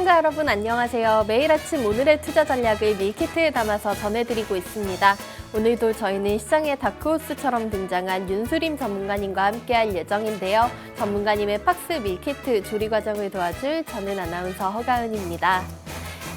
시청자 여러분 안녕하세요. 매일 아침 오늘의 투자 전략을 밀키트에 담아서 전해드리고 있습니다. 오늘도 저희는 시장의 다크호스처럼 등장한 윤수림 전문가님과 함께할 예정인데요. 전문가님의 팍스 밀키트 조리 과정을 도와줄 저는 아나운서 허가은입니다.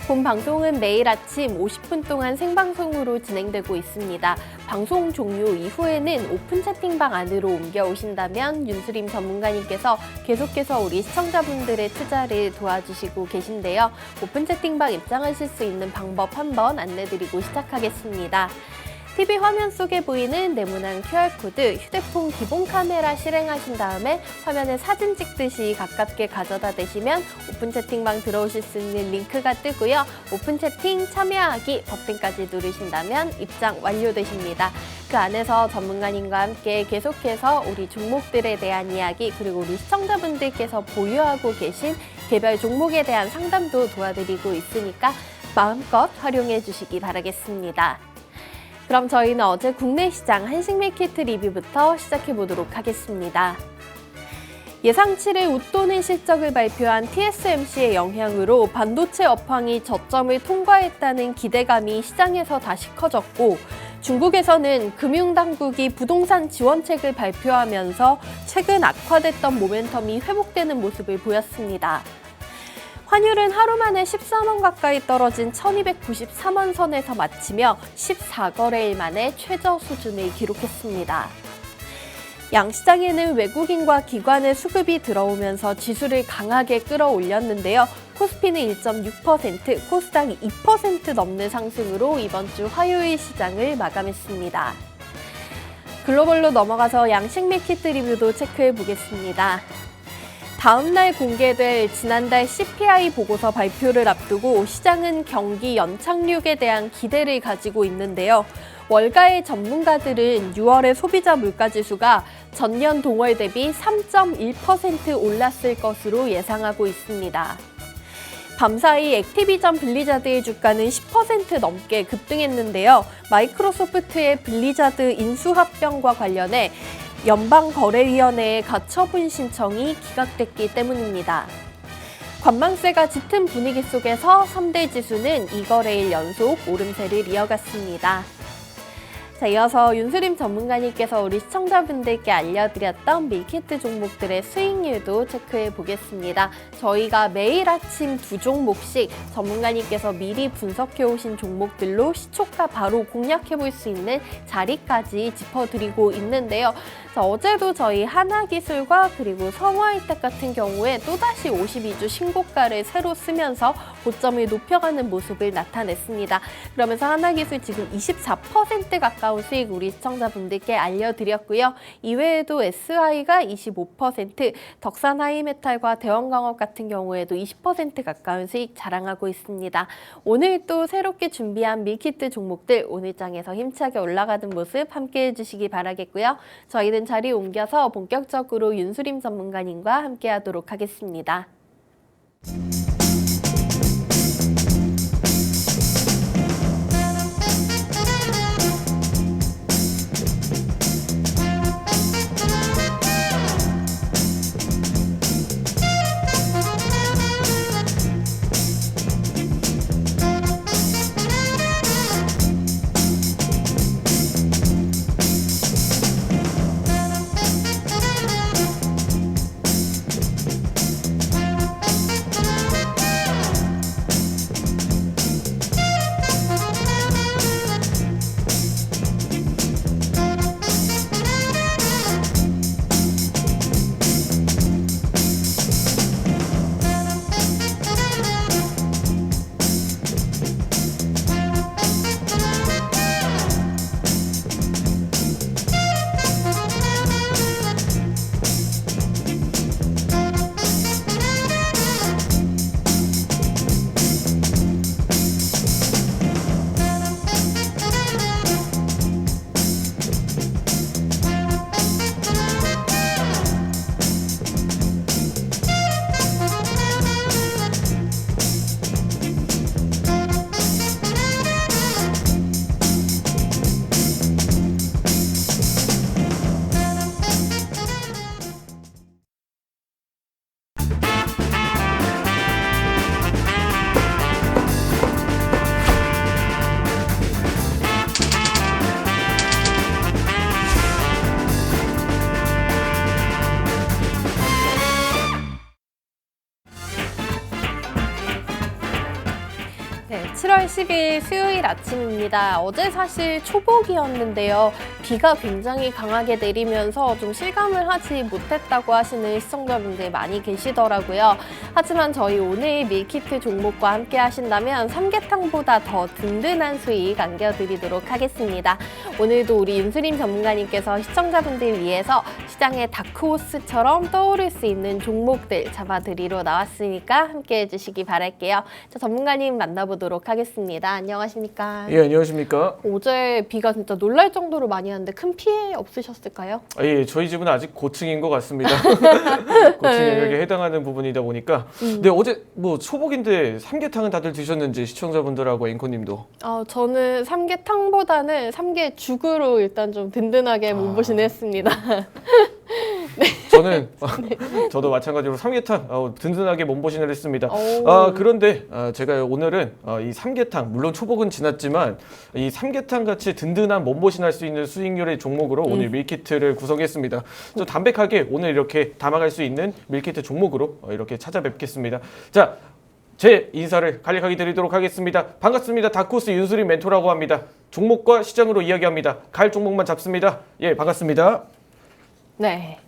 본 방송은 매일 아침 50분 동안 생방송으로 진행되고 있습니다. 방송 종료 이후에는 오픈 채팅방 안으로 옮겨오신다면 윤수림 전문가님께서 계속해서 우리 시청자분들의 투자를 도와주시고 계신데요. 오픈 채팅방 입장하실 수 있는 방법 한번 안내드리고 시작하겠습니다. TV 화면 속에 보이는 네모난 QR코드, 휴대폰 기본 카메라 실행하신 다음에 화면에 사진 찍듯이 가깝게 가져다 대시면 오픈 채팅방 들어오실 수 있는 링크가 뜨고요. 오픈 채팅 참여하기 버튼까지 누르신다면 입장 완료되십니다. 그 안에서 전문가님과 함께 계속해서 우리 종목들에 대한 이야기 그리고 우리 시청자분들께서 보유하고 계신 개별 종목에 대한 상담도 도와드리고 있으니까 마음껏 활용해 주시기 바라겠습니다. 그럼 저희는 어제 국내 시장 한식 밀키트 리뷰부터 시작해보도록 하겠습니다. 예상치를 웃도는 실적을 발표한 TSMC의 영향으로 반도체 업황이 저점을 통과했다는 기대감이 시장에서 다시 커졌고, 중국에서는 금융당국이 부동산 지원책을 발표하면서 최근 악화됐던 모멘텀이 회복되는 모습을 보였습니다. 환율은 하루 만에 13원 가까이 떨어진 1293원 선에서 마치며 14거래일 만에 최저 수준을 기록했습니다. 양시장에는 외국인과 기관의 수급이 들어오면서 지수를 강하게 끌어올렸는데요. 코스피는 1.6%, 코스닥이 2% 넘는 상승으로 이번 주 화요일 시장을 마감했습니다. 글로벌로 넘어가서 양식 밀키트 리뷰도 체크해 보겠습니다. 다음 날 공개될 지난달 CPI 보고서 발표를 앞두고 시장은 경기 연착륙에 대한 기대를 가지고 있는데요. 월가의 전문가들은 6월의 소비자 물가지수가 전년 동월 대비 3.1% 올랐을 것으로 예상하고 있습니다. 밤사이 액티비전 블리자드의 주가는 10% 넘게 급등했는데요. 마이크로소프트의 블리자드 인수합병과 관련해 연방거래위원회의 가처분 신청이 기각됐기 때문입니다. 관망세가 짙은 분위기 속에서 3대 지수는 2거래일 연속 오름세를 이어갔습니다. 자, 이어서 윤수림 전문가님께서 우리 시청자분들께 알려드렸던 밀키트 종목들의 수익률도 체크해 보겠습니다. 저희가 매일 아침 2종목씩 전문가님께서 미리 분석해 오신 종목들로 시초가 바로 공략해 볼 수 있는 자리까지 짚어드리고 있는데요. 자, 어제도 저희 하나기술과 그리고 성화이텍 같은 경우에 또다시 52주 신고가를 새로 쓰면서 고점을 높여가는 모습을 나타냈습니다. 그러면서 하나기술 지금 24% 가까운 수익 우리 시청자분들께 알려드렸고요. 이외에도 SI가 25%, 덕산 하이메탈과 대원광업 같은 경우에도 20% 가까운 수익 자랑하고 있습니다. 오늘 또 새롭게 준비한 밀키트 종목들 오늘 장에서 힘차게 올라가는 모습 함께해 주시기 바라겠고요. 저희는 자리 옮겨서 본격적으로 윤수림 전문가님과 함께하도록 하겠습니다. 네, 7월 10일 수요일 아침입니다. 어제 사실 초복이었는데요. 비가 굉장히 강하게 내리면서 좀 실감을 하지 못했다고 하시는 시청자분들 많이 계시더라고요. 하지만 저희 오늘 밀키트 종목과 함께 하신다면 삼계탕보다 더 든든한 수익 안겨드리도록 하겠습니다. 오늘도 우리 윤수림 전문가님께서 시청자분들 위해서 시장의 다크호스처럼 떠오를 수 있는 종목들 잡아드리러 나왔으니까 함께 해주시기 바랄게요. 자, 전문가님 만나보도록 하겠습니다. 안녕하십니까? 예, 안녕하십니까? 어제 비가 진짜 놀랄 정도로 많이 왔는데 큰 피해 없으셨을까요? 예, 저희 집은 아직 고층인 것 같습니다. 고층 영역에 해당하는 부분이다 보니까. 근데 어제 뭐 초복인데 삼계탕은 다들 드셨는지 시청자분들하고 앵커님도. 저는 삼계탕보다는 삼계죽으로 일단 좀 든든하게 몸보신 했습니다. 저는 저도 마찬가지로 삼계탕 든든하게 몸보신을 했습니다. 그런데 제가 오늘은 이 삼계탕 물론 초복은 지났지만 이 삼계탕 같이 든든한 몸보신할 수 있는 수익률의 종목으로 오늘 밀키트를 구성했습니다. 좀 담백하게 오늘 이렇게 담아갈 수 있는 밀키트 종목으로 이렇게 찾아뵙겠습니다. 자, 제 인사를 간략하게 드리도록 하겠습니다. 반갑습니다. 다크호스 윤수림 멘토라고 합니다. 종목과 시장으로 이야기합니다. 갈 종목만 잡습니다. 예, 반갑습니다. 네.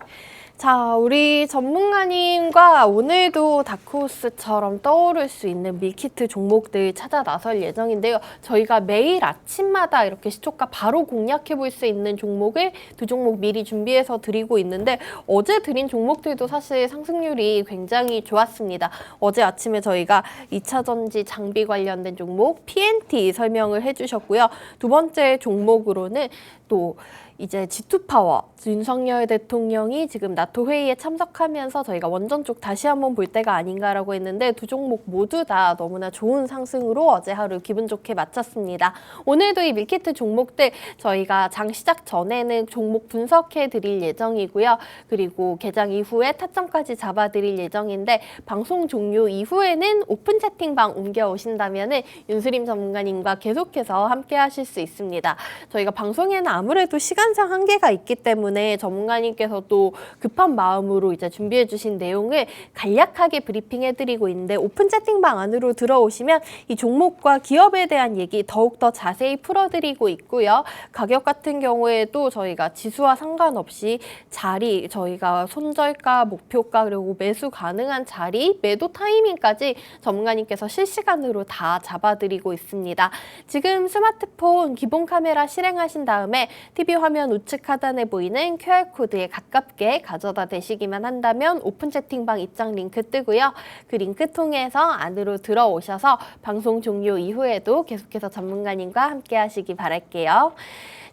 자, 우리 전문가님과 오늘도 다크호스처럼 떠오를 수 있는 밀키트 종목들 찾아 나설 예정인데요. 저희가 매일 아침마다 이렇게 시초가 바로 공략해 볼 수 있는 종목을 두 종목 미리 준비해서 드리고 있는데 어제 드린 종목들도 사실 상승률이 굉장히 좋았습니다. 어제 아침에 저희가 2차 전지 장비 관련된 종목 PNT 설명을 해주셨고요. 두 번째 종목으로는 또 이제 G2파워, 윤석열 대통령이 지금 나토 회의에 참석하면서 저희가 원전 쪽 다시 한번 볼 때가 아닌가라고 했는데 두 종목 모두 다 너무나 좋은 상승으로 어제 하루 기분 좋게 마쳤습니다. 오늘도 이 밀키트 종목들 저희가 장 시작 전에는 종목 분석해 드릴 예정이고요. 그리고 개장 이후에 타점까지 잡아 드릴 예정인데 방송 종료 이후에는 오픈 채팅방 옮겨오신다면 윤수림 전문가님과 계속해서 함께 하실 수 있습니다. 저희가 방송에는 아무래도 시간상 한계가 있기 때문에 전문가님께서 또 급한 마음으로 이제 준비해 주신 내용을 간략하게 브리핑해 드리고 있는데 오픈 채팅방 안으로 들어오시면 이 종목과 기업에 대한 얘기 더욱더 자세히 풀어드리고 있고요. 가격 같은 경우에도 저희가 지수와 상관없이 자리, 저희가 손절가, 목표가 그리고 매수 가능한 자리, 매도 타이밍까지 전문가님께서 실시간으로 다 잡아드리고 있습니다. 지금 스마트폰 기본 카메라 실행하신 다음에 TV 화면 우측 하단에 보이는 QR코드에 가깝게 가져다 대시기만 한다면 오픈 채팅방 입장 링크 뜨고요. 그 링크 통해서 안으로 들어오셔서 방송 종료 이후에도 계속해서 전문가님과 함께 하시기 바랄게요.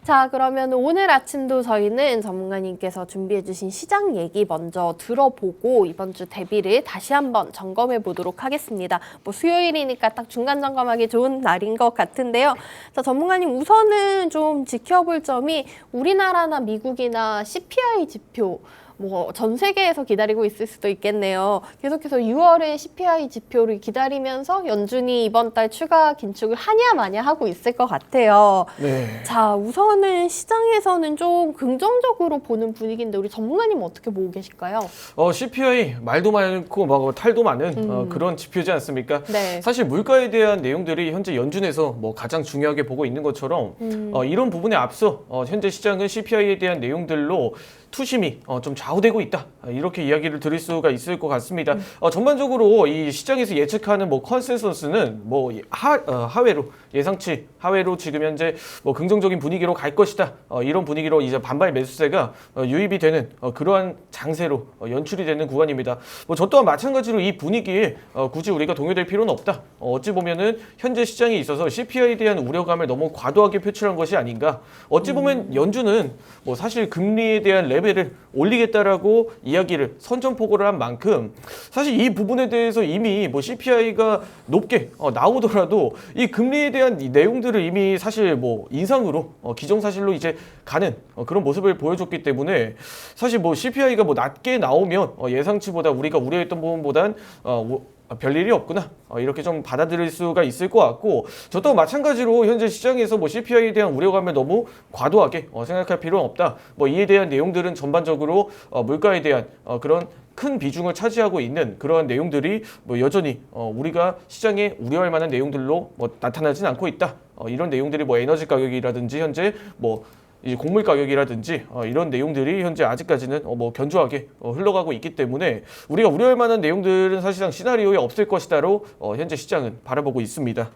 자, 그러면 오늘 아침도 저희는 전문가님께서 준비해 주신 시장 얘기 먼저 들어보고 이번 주 대비를 다시 한번 점검해 보도록 하겠습니다. 뭐 수요일이니까 딱 중간 점검하기 좋은 날인 것 같은데요. 자, 전문가님 우선은 좀 지켜볼 점이 우리나라나 미국이나 CPI 지표 뭐 전 세계에서 기다리고 있을 수도 있겠네요. 계속해서 6월의 CPI 지표를 기다리면서 연준이 이번 달 추가 긴축을 하냐 마냐 하고 있을 것 같아요. 네. 자, 우선은 시장에서는 좀 긍정적으로 보는 분위기인데 우리 전문가님은 어떻게 보고 계실까요? CPI 말도 많고 막 탈도 많은 그런 지표지 않습니까? 네. 사실 물가에 대한 내용들이 현재 연준에서 뭐 가장 중요하게 보고 있는 것처럼 이런 부분에 앞서 현재 시장은 CPI에 대한 내용들로 투심이 좀 좌우되고 있다. 이렇게 이야기를 드릴 수가 있을 것 같습니다. 전반적으로 이 시장에서 예측하는 뭐 컨센서스는 뭐 하회로 예상치 하회로 지금 현재 뭐 긍정적인 분위기로 갈 것이다. 이런 분위기로 이제 반발 매수세가 유입이 되는 그러한 장세로 연출이 되는 구간입니다. 뭐 저 또한 마찬가지로 이 분위기에 굳이 우리가 동요될 필요는 없다. 어찌 보면은 현재 시장에 있어서 CPI에 대한 우려감을 너무 과도하게 표출한 것이 아닌가. 어찌 보면 연준은 뭐 사실 금리에 대한 레벨을 올리겠다라고 이야기를 선전포고를 한 만큼 사실 이 부분에 대해서 이미 뭐 CPI가 높게 나오더라도 이 금리에 대한 이 내용들을 이미 사실 뭐 인상으로 기정사실로 이제 가는 그런 모습을 보여줬기 때문에 사실 뭐 CPI가 뭐 낮게 나오면 예상치보다 우리가 우려했던 부분보단 별일이 없구나 이렇게 좀 받아들일 수가 있을 것 같고 저도 마찬가지로 현재 시장에서 뭐 CPI에 대한 우려감을 너무 과도하게 생각할 필요는 없다. 뭐 이에 대한 내용들은 전반적으로 물가에 대한 그런 큰 비중을 차지하고 있는 그러한 내용들이 뭐 여전히 우리가 시장에 우려할 만한 내용들로 뭐 나타나진 않고 있다. 이런 내용들이 뭐 에너지 가격이라든지 현재 뭐 이제 곡물 가격이라든지 이런 내용들이 현재 아직까지는 뭐 견조하게 흘러가고 있기 때문에 우리가 우려할 만한 내용들은 사실상 시나리오에 없을 것이다로 현재 시장은 바라보고 있습니다.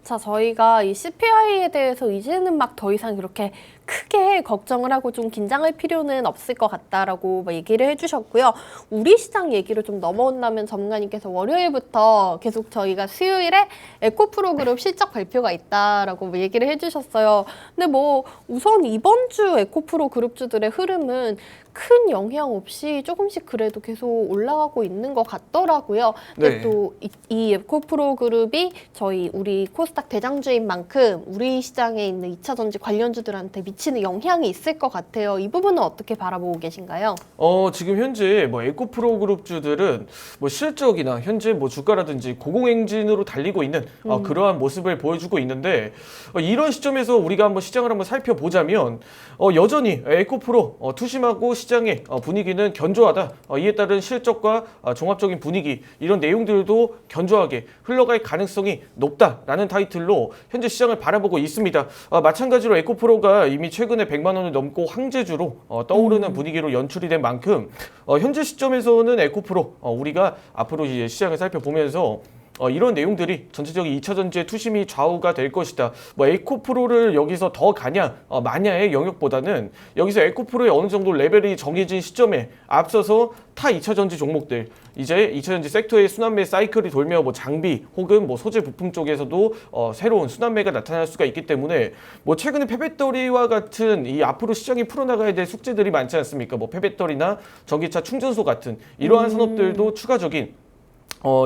자, 저희가 이 CPI에 대해서 이제는 막 더 이상 이렇게 크게 걱정을 하고 좀 긴장할 필요는 없을 것 같다라고 막 얘기를 해주셨고요. 우리 시장 얘기를 좀 넘어온다면 전문가님께서 월요일부터 계속 저희가 수요일에 에코프로 그룹 실적 발표가 있다라고 뭐 얘기를 해주셨어요. 근데 뭐 우선 이번 주 에코프로 그룹주들의 흐름은 큰 영향 없이 조금씩 그래도 계속 올라가고 있는 것 같더라고요. 근데 네. 또 이 에코프로 그룹이 저희 우리 코스닥 대장주인 만큼 우리 시장에 있는 2차 전지 관련주들한테 미치는 영향이 있을 것 같아요. 이 부분은 어떻게 바라보고 계신가요? 지금 현재 뭐 에코프로 그룹주들은 뭐 실적이나 현재 뭐 주가라든지 고공행진으로 달리고 있는 그러한 모습을 보여주고 있는데 이런 시점에서 우리가 한번 시장을 한번 살펴보자면 여전히 에코프로 투심하고 시장의 분위기는 견조하다. 이에 따른 실적과 종합적인 분위기 이런 내용들도 견조하게 흘러갈 가능성이 높다라는 타이틀로 현재 시장을 바라보고 있습니다. 마찬가지로 에코프로가 이미 최근에 100만 원을 넘고 황제주로 떠오르는 분위기로 연출이 된 만큼 현재 시점에서는 에코프로 우리가 앞으로 이제 시장을 살펴보면서 이런 내용들이 전체적인 2차 전지의 투심이 좌우가 될 것이다. 뭐 에코프로를 여기서 더 가냐 마냐의 영역보다는 여기서 에코프로의 어느 정도 레벨이 정해진 시점에 앞서서 타 2차 전지 종목들 이제 2차 전지 섹터의 순환매 사이클이 돌며 뭐 장비 혹은 뭐 소재 부품 쪽에서도 새로운 순환매가 나타날 수가 있기 때문에 뭐 최근에 폐배터리와 같은 이 앞으로 시장이 풀어나가야 될 숙제들이 많지 않습니까? 뭐 폐배터리나 전기차 충전소 같은 이러한 산업들도 추가적인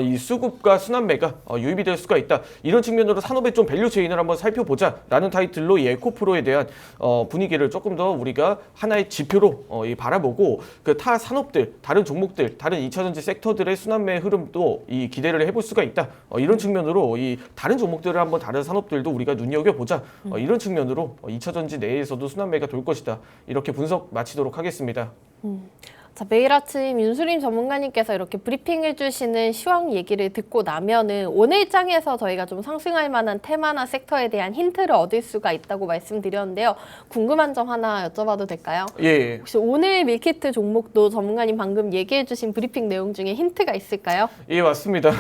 이 수급과 순환매가 유입이 될 수가 있다. 이런 측면으로 산업의 좀 밸류 체인을 한번 살펴보자라는 타이틀로 이 에코프로에 대한 분위기를 조금 더 우리가 하나의 지표로 바라보고 그 타 산업들, 다른 종목들, 다른 2차 전지 섹터들의 순환매 흐름도 이 기대를 해볼 수가 있다. 이런 측면으로 이 다른 종목들을 한번 다른 산업들도 우리가 눈여겨보자. 이런 측면으로 2차 전지 내에서도 순환매가 돌 것이다. 이렇게 분석 마치도록 하겠습니다. 자, 매일 아침 윤수림 전문가님께서 이렇게 브리핑해 주시는 시황 얘기를 듣고 나면은 오늘 장에서 저희가 좀 상승할 만한 테마나 섹터에 대한 힌트를 얻을 수가 있다고 말씀드렸는데요. 궁금한 점 하나 여쭤봐도 될까요? 예. 혹시 오늘 밀키트 종목도 전문가님 방금 얘기해 주신 브리핑 내용 중에 힌트가 있을까요? 예, 맞습니다.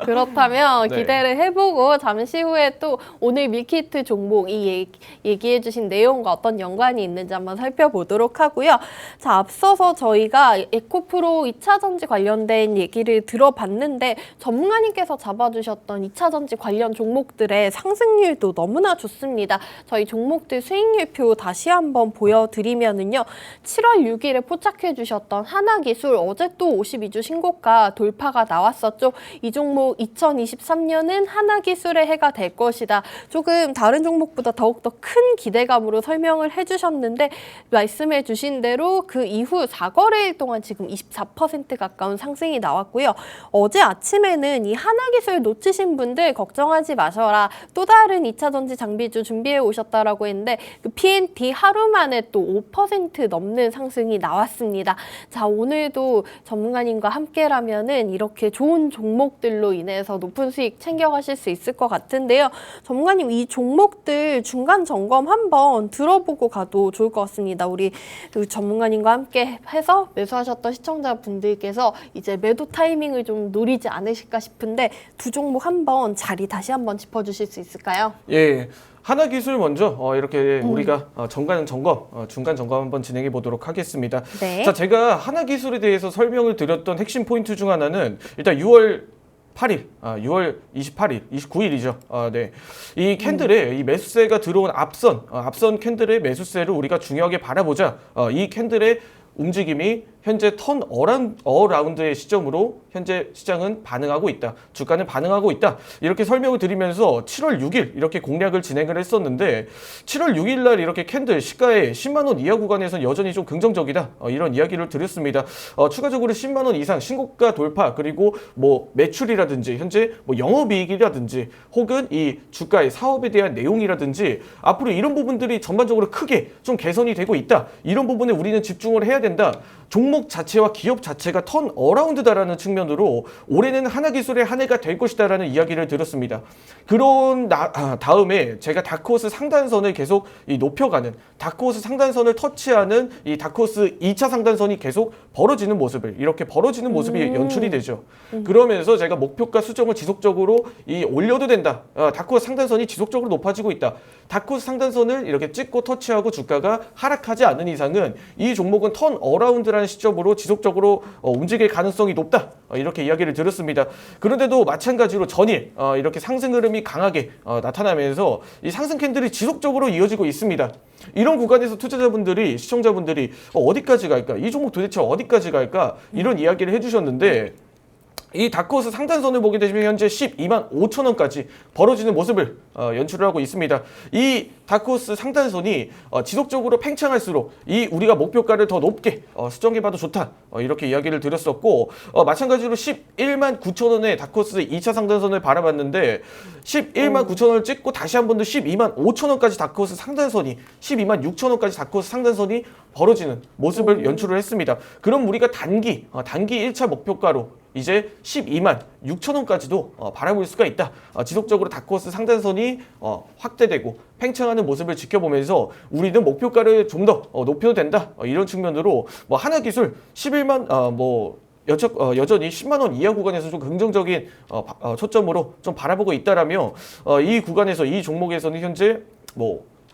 그렇다면 네. 기대를 해보고 잠시 후에 또 오늘 밀키트 종목 얘기해 주신 내용과 어떤 연관이 있는지 한번 살펴보도록 하고요. 자, 앞서서 저희가 에코프로 2차 전지 관련된 얘기를 들어봤는데 전문가님께서 잡아주셨던 2차 전지 관련 종목들의 상승률도 너무나 좋습니다. 저희 종목들 수익률표 다시 한번 보여드리면은요. 7월 6일에 포착해 주셨던 하나기술 어제 또 52주 신고가 돌파가 나왔었죠. 이 종목 2023년은 하나기술의 해가 될 것이다. 조금 다른 종목보다 더욱더 큰 기대감으로 설명을 해주셨는데 말씀해 주신 대로 그 이후 4거래일 동안 지금 24% 가까운 상승이 나왔고요. 어제 아침에는 이 하나기술 놓치신 분들 걱정하지 마셔라. 또 다른 2차 전지 장비주 준비해 오셨다라고 했는데 그 PNT 하루 만에 또 5% 넘는 상승이 나왔습니다. 자, 오늘도 전문가님과 함께라면은 이렇게 좋은 종목들로 인해서 높은 수익 챙겨가실 수 있을 것 같은데요. 전문가님 이 종목들 중간 점검 한번 들어보고 가도 좋을 것 같습니다. 우리 그 전문가님과 함께 해서 매수하셨던 시청자분들께서 이제 매도 타이밍을 좀 노리지 않으실까 싶은데 두 종목 한번 자리 다시 한번 짚어주실 수 있을까요? 예. 하나기술 먼저 이렇게 우리가 중간 점검 한번 진행해 보도록 하겠습니다. 네. 자, 제가 하나기술에 대해서 설명을 드렸던 핵심 포인트 중 하나는 일단 6월 6월 28일, 29일이죠. 네. 이 캔들에 이 매수세가 들어온 앞선 캔들의 매수세를 우리가 중요하게 바라보자. 이 캔들의 움직임이 현재 턴 어라운드의 시점으로 현재 시장은 반응하고 있다. 주가는 반응하고 있다. 이렇게 설명을 드리면서 7월 6일 이렇게 공략을 진행을 했었는데 7월 6일 날 이렇게 캔들 시가에 10만 원 이하 구간에서 여전히 좀 긍정적이다. 이런 이야기를 드렸습니다. 추가적으로 10만 원 이상 신고가 돌파 그리고 뭐 매출이라든지 현재 뭐 영업이익이라든지 혹은 이 주가의 사업에 대한 내용이라든지 앞으로 이런 부분들이 전반적으로 크게 좀 개선이 되고 있다. 이런 부분에 우리는 집중을 해야 된다. 종목 자체와 기업 자체가 턴 어라운드다라는 측면으로 올해는 하나기술의 한 해가 될 것이다라는 이야기를 들었습니다. 그런 다음에 제가 다크호스 상단선을 계속 높여가는, 다크호스 상단선을 터치하는 이 다크호스 2차 상단선이 계속 벌어지는 모습을, 이렇게 벌어지는 모습이 연출이 되죠. 그러면서 제가 목표가 수정을 지속적으로 올려도 된다. 다크호스 상단선이 지속적으로 높아지고 있다. 다크호스 상단선을 이렇게 찍고 터치하고 주가가 하락하지 않는 이상은 이 종목은 턴 어라운드라는 시점으로 지속적으로 움직일 가능성이 높다. 이렇게 이야기를 드렸습니다. 그런데도 마찬가지로 전일 이렇게 상승 흐름이 강하게 나타나면서 이 상승 캔들이 지속적으로 이어지고 있습니다. 이런 구간에서 투자자분들이, 시청자분들이 어디까지 갈까? 이 종목 도대체 어디까지 갈까? 이런 이야기를 해주셨는데, 이 다크호스 상단선을 보게 되시면 현재 12만 5천 원까지 벌어지는 모습을 연출을 하고 있습니다. 이 다크호스 상단선이 지속적으로 팽창할수록 이 우리가 목표가를 더 높게 수정해봐도 좋다. 이렇게 이야기를 드렸었고, 마찬가지로 11만 9천 원의 다크호스 2차 상단선을 바라봤는데 11만 9천 원을 찍고 다시 한 번 더 12만 5천 원까지 다크호스 상단선이, 12만 6천 원까지 다크호스 상단선이 벌어지는 모습을 연출을 했습니다. 그럼 우리가 단기 1차 목표가로 이제 12만 6천 원까지도 바라볼 수가 있다. 지속적으로 다크호스 상단선이 확대되고 팽창하는 모습을 지켜보면서 우리는 목표가를 좀 더 높여도 된다. 이런 측면으로 하나기술 11만 여전히 10만 원 이하 구간에서 좀 긍정적인 초점으로 좀 바라보고 있다라며 이 구간에서, 이 종목에서는 현재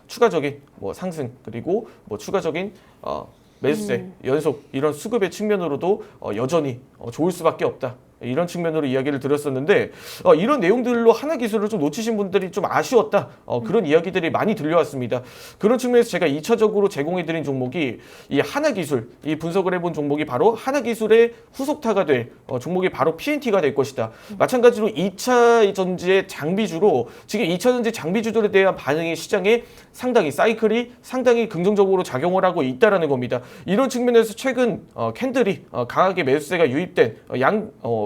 추가적인 상승, 그리고 추가적인 매수세 연속, 이런 수급의 측면으로도 여전히 좋을 수밖에 없다. 이런 측면으로 이야기를 드렸었는데, 이런 내용들로 하나기술을 좀 놓치신 분들이 좀 아쉬웠다. 그런 이야기들이 많이 들려왔습니다. 그런 측면에서 제가 2차적으로 제공해드린 종목이 이 하나기술, 이 분석을 해본 종목이 바로 하나기술의 후속타가 될 종목이 바로 PNT가 될 것이다. 마찬가지로 2차 전지의 장비주로 지금 2차 전지 장비주들에 대한 반응이 시장에 상당히, 사이클이 상당히 긍정적으로 작용을 하고 있다라는 겁니다. 이런 측면에서 최근 캔들이 강하게 매수세가 유입된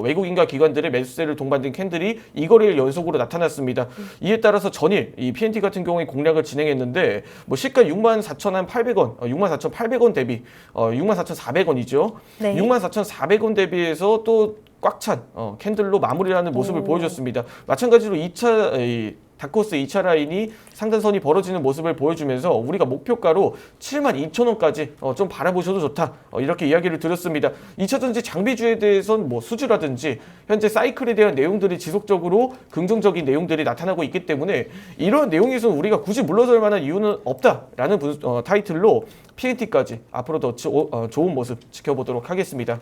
외국인과 기관들의 매수세를 동반된 캔들이 이거래일 연속으로 나타났습니다. 이에 따라서 전일 이 PNT 같은 경우에 공략을 진행했는데 시가 64,800원, 64,800원 대비 64,400원이죠. 네. 64,400원 대비해서 또 꽉 찬 캔들로 마무리하는 모습을 보여줬습니다. 마찬가지로 2차 다크호스 2차 라인이 상단선이 벌어지는 모습을 보여주면서 우리가 목표가로 72,000원까지 좀 바라보셔도 좋다. 이렇게 이야기를 드렸습니다. 2차 전지 장비주에 대해서는 수주라든지 현재 사이클에 대한 내용들이 지속적으로 긍정적인 내용들이 나타나고 있기 때문에 이런 내용에서는 우리가 굳이 물러설 만한 이유는 없다라는 타이틀로 PNT까지 앞으로 더 좋은 모습 지켜보도록 하겠습니다.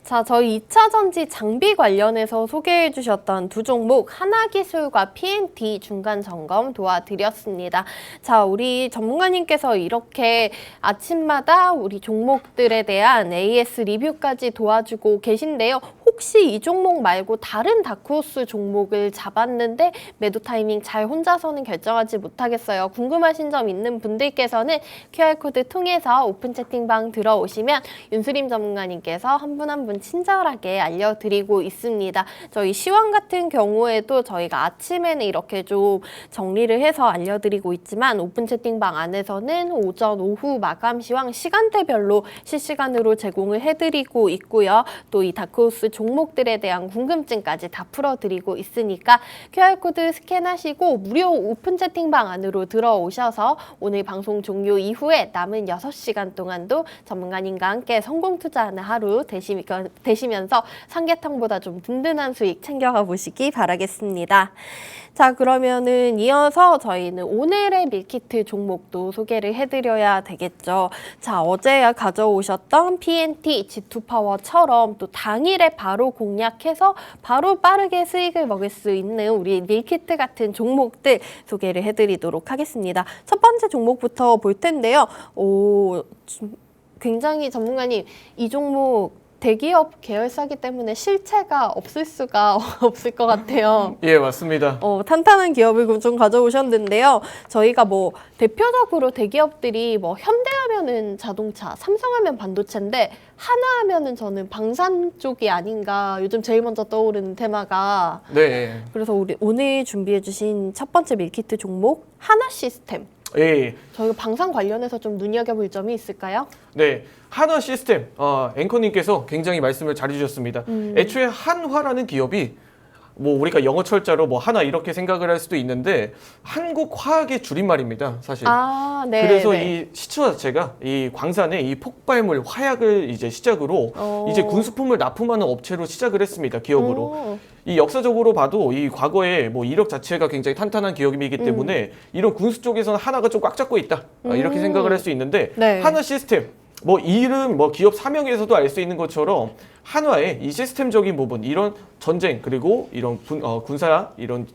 자, 저희 2차 전지 장비 관련해서 소개해 주셨던 두 종목 하나기술과 PNT 중간 점검 도와드렸습니다. 자, 우리 전문가님께서 이렇게 아침마다 우리 종목들에 대한 AS 리뷰까지 도와주고 계신데요. 혹시 이 종목 말고 다른 다크호스 종목을 잡았는데 매도 타이밍 잘 혼자서는 결정하지 못하겠어요. 궁금하신 점 있는 분들께서는 QR코드 통해서 오픈 채팅방 들어오시면 윤수림 전문가님께서 한 분 한 분 친절하게 알려드리고 있습니다. 저희 시황 같은 경우에도 저희가 아침에는 이렇게 좀 정리를 해서 알려드리고 있지만 오픈 채팅방 안에서는 오전, 오후 마감 시황 시간대별로 실시간으로 제공을 해드리고 있고요. 또 이 다크호스 종목들에 대한 궁금증까지 다 풀어드리고 있으니까 QR코드 스캔하시고 무료 오픈 채팅방 안으로 들어오셔서 오늘 방송 종료 이후에 남은 6시간 동안도 전문가님과 함께 성공 투자하는 하루 되시면서 삼계탕보다 좀 든든한 수익 챙겨가 보시기 바라겠습니다. 자, 그러면은 이어서 저희는 오늘의 밀키트 종목도 소개를 해드려야 되겠죠. 자, 어제 가져오셨던 PNT, G2파워처럼 또 당일에 바로 공략해서 바로 빠르게 수익을 먹을 수 있는 우리 밀키트 같은 종목들 소개를 해드리도록 하겠습니다. 첫 번째 종목부터 볼 텐데요. 굉장히 전문가님, 이 종목 대기업 계열사기 때문에 실체가 없을 수가 없을 것 같아요. 예, 맞습니다. 탄탄한 기업을 좀 가져오셨는데요. 저희가 대표적으로 대기업들이 현대하면은 자동차, 삼성하면 반도체인데 하나하면은 저는 방산 쪽이 아닌가 요즘 제일 먼저 떠오르는 테마가. 네. 그래서 우리 오늘 준비해주신 첫 번째 밀키트 종목 하나시스템. 예. 저희가 방산 관련해서 좀 눈여겨볼 점이 있을까요? 네, 한화 시스템 앵커님께서 굉장히 말씀을 잘해주셨습니다. 애초에 한화라는 기업이 뭐 우리가 영어 철자로 뭐 하나 이렇게 생각을 할 수도 있는데 한국화학의 줄임말입니다, 사실. 아, 네. 그래서 네. 이 시초 자체가 이 광산의 이 폭발물 화약을 이제 시작으로 이제 군수품을 납품하는 업체로 시작을 했습니다, 기업으로. 이 역사적으로 봐도 이 과거에 뭐 이력 자체가 굉장히 탄탄한 기업이기 때문에 이런 군수 쪽에서는 하나가 좀 꽉 잡고 있다 이렇게 생각을 할 수 있는데 네. 한화 시스템 뭐 이름 뭐 기업 사명에서도 알 수 있는 것처럼 한화의 이 시스템적인 부분 이런 전쟁 그리고 이런 군사 이런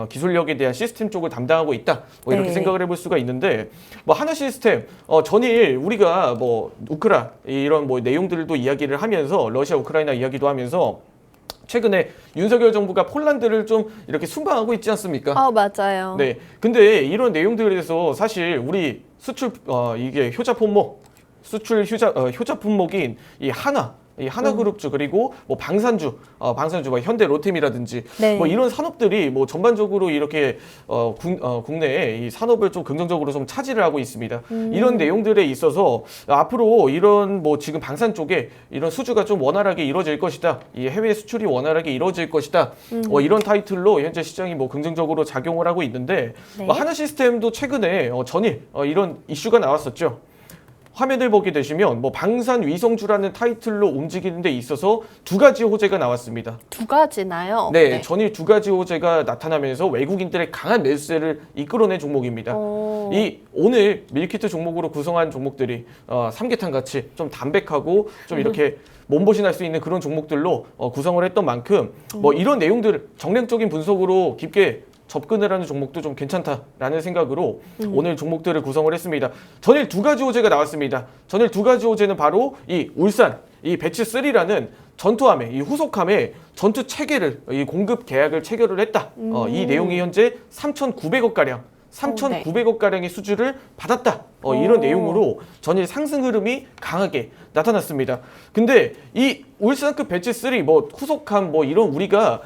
기술력에 대한 시스템 쪽을 담당하고 있다 뭐 이렇게 네. 생각을 해볼 수가 있는데 뭐 한화 시스템 전일 우리가 뭐 우크라 이런 뭐 내용들도 이야기를 하면서 러시아 우크라이나 이야기도 하면서 최근에 윤석열 정부가 폴란드를 좀 이렇게 순방하고 있지 않습니까? 맞아요. 네. 근데 이런 내용들에서 사실 우리 수출 이게 효자 품목 수출 효자 품목인 이 하나그룹주 그리고 뭐 방산주 뭐 현대 로템이라든지 네. 뭐 이런 산업들이 뭐 전반적으로 이렇게 국내에 이 산업을 좀 긍정적으로 좀 차지를 하고 있습니다. 이런 내용들에 있어서 앞으로 이런 뭐 지금 방산 쪽에 이런 수주가 좀 원활하게 이루어질 것이다. 이 해외 수출이 원활하게 이루어질 것이다. 이런 타이틀로 현재 시장이 뭐 긍정적으로 작용을 하고 있는데 네. 하나 시스템도 최근에 전일 이런 이슈가 나왔었죠. 화면을 보게 되시면 뭐 방산 위성주라는 타이틀로 움직이는 데 있어서 두 가지 호재가 나왔습니다. 두 가지나요? 네, 전일 두 가지 호재가 나타나면서 외국인들의 강한 매수세를 이끌어낸 종목입니다. 이 오늘 밀키트 종목으로 구성한 종목들이 삼계탕 같이 좀 담백하고 좀 이렇게 몸보신할 수 있는 그런 종목들로 구성을 했던 만큼 뭐 이런 내용들 정량적인 분석으로 깊게 접근을 하는 종목도 좀 괜찮다라는 생각으로 오늘 종목들을 구성을 했습니다. 전일 두 가지 호재가 나왔습니다. 전일 두 가지 호재는 바로 이 울산 이 배치 3라는 전투함의 이 후속함의 전투 체계를 이 공급 계약을 체결을 했다. 이 내용이 현재 3,900억 가량 3,900억 가량의 수주를 받았다. 이런 내용으로 전일 상승 흐름이 강하게 나타났습니다. 근데 이 울산급 배치 3 뭐 후속함 뭐 이런 우리가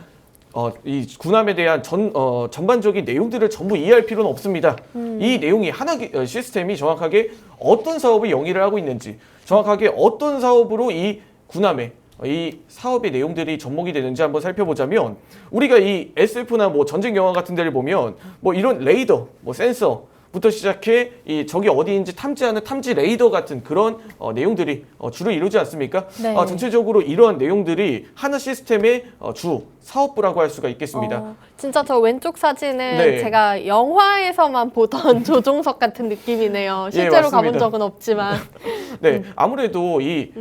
이 군함에 대한 전반적인 내용들을 전부 이해할 필요는 없습니다. 이 내용이 하나 시스템이 정확하게 어떤 사업을 영위를 하고 있는지, 정확하게 어떤 사업으로 이 군함에 이 사업의 내용들이 접목이 되는지 한번 살펴보자면 우리가 이 SF나 뭐 전쟁 영화 같은 데를 보면 뭐 이런 레이더, 뭐 센서부터 시작해 이 적이 어디인지 탐지하는 탐지 레이더 같은 그런 내용들이 주로 이루지 않습니까? 네. 전체적으로 이러한 내용들이 하나 시스템의 주 사업부라고 할 수가 있겠습니다. 진짜 저 왼쪽 사진은 네. 제가 영화에서만 보던 조종석 같은 느낌이네요. 실제로 맞습니다. 가본 적은 없지만. 네, 아무래도 이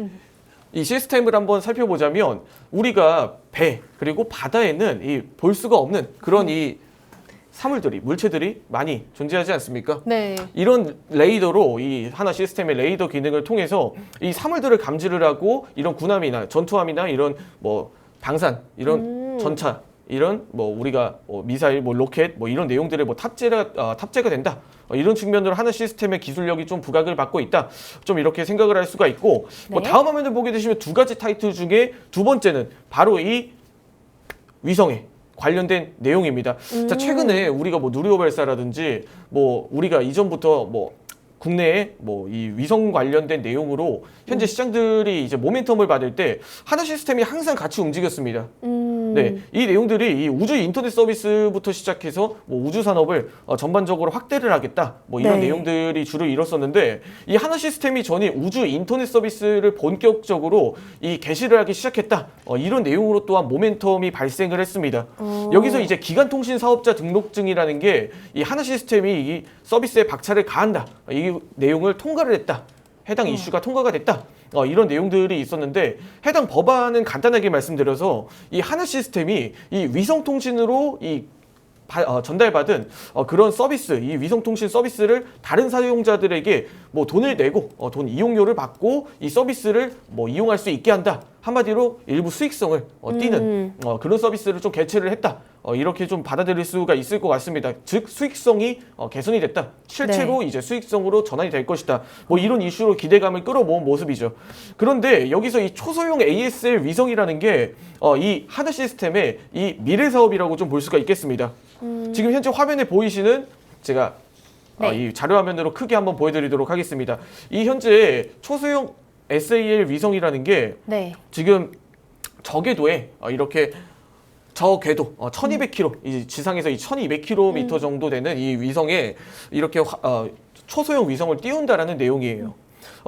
시스템을 한번 살펴보자면 우리가 배 그리고 바다에는 이 볼 수가 없는 그런 이 사물들이 물체들이 많이 존재하지 않습니까? 네. 이런 레이더로 이 하나 시스템의 레이더 기능을 통해서 이 사물들을 감지를 하고 이런 군함이나 전투함이나 이런 뭐 방산 이런 전차 이런 뭐 우리가 미사일 뭐 로켓 뭐 이런 내용들을 뭐 탑재가 된다. 이런 측면으로 하나 시스템의 기술력이 좀 부각을 받고 있다. 좀 이렇게 생각을 할 수가 있고 뭐 네. 다음 화면을 보게 되시면 두 가지 타이틀 중에 두 번째는 바로 이 위성에 관련된 내용입니다. 자, 최근에 우리가 뭐 누리호 발사라든지 뭐 우리가 이전부터 뭐 국내에 뭐 이 위성 관련된 내용으로 현재 시장들이 이제 모멘텀을 받을 때 하나 시스템이 항상 같이 움직였습니다. 네, 이 내용들이 이 우주 인터넷 서비스부터 시작해서 뭐 우주 산업을 전반적으로 확대를 하겠다. 뭐 이런 네. 내용들이 주로 이뤘었는데 이 하나 시스템이 전이 우주 인터넷 서비스를 본격적으로 이 개시를 하기 시작했다. 이런 내용으로 또한 모멘텀이 발생을 했습니다. 여기서 이제 기간 통신 사업자 등록증이라는 게 이 하나 시스템이 이 서비스에 박차를 가한다. 이 내용을 통과를 했다. 해당 이슈가 통과가 됐다. 이런 내용들이 있었는데 해당 법안은 간단하게 말씀드려서 이 하나 시스템이 이 위성 통신으로 전달받은 그런 서비스, 이 위성통신 서비스를 다른 사용자들에게 뭐 돈을 내고 돈 이용료를 받고 이 서비스를 뭐 이용할 수 있게 한다. 한마디로 일부 수익성을 띠는 그런 서비스를 좀 개최를 했다. 이렇게 좀 받아들일 수가 있을 것 같습니다. 즉 수익성이 개선이 됐다. 실제로 이제 수익성으로 전환이 될 것이다. 뭐 이런 이슈로 기대감을 끌어모은 모습이죠. 그런데 여기서 이 초소형 ASL 위성이라는 게 이 하나 시스템의 이 미래 사업이라고 좀 볼 수가 있겠습니다. 지금 현재 화면에 보이시는 제가 네. 이 자료 화면으로 크게 한번 보여드리도록 하겠습니다. 이 현재 초소형 SAL 위성이라는 게 네. 지금 저궤도에 이렇게 저궤도 1200km, 이 지상에서 이 1200km 정도 되는 이 위성에 이렇게 초소형 위성을 띄운다라는 내용이에요.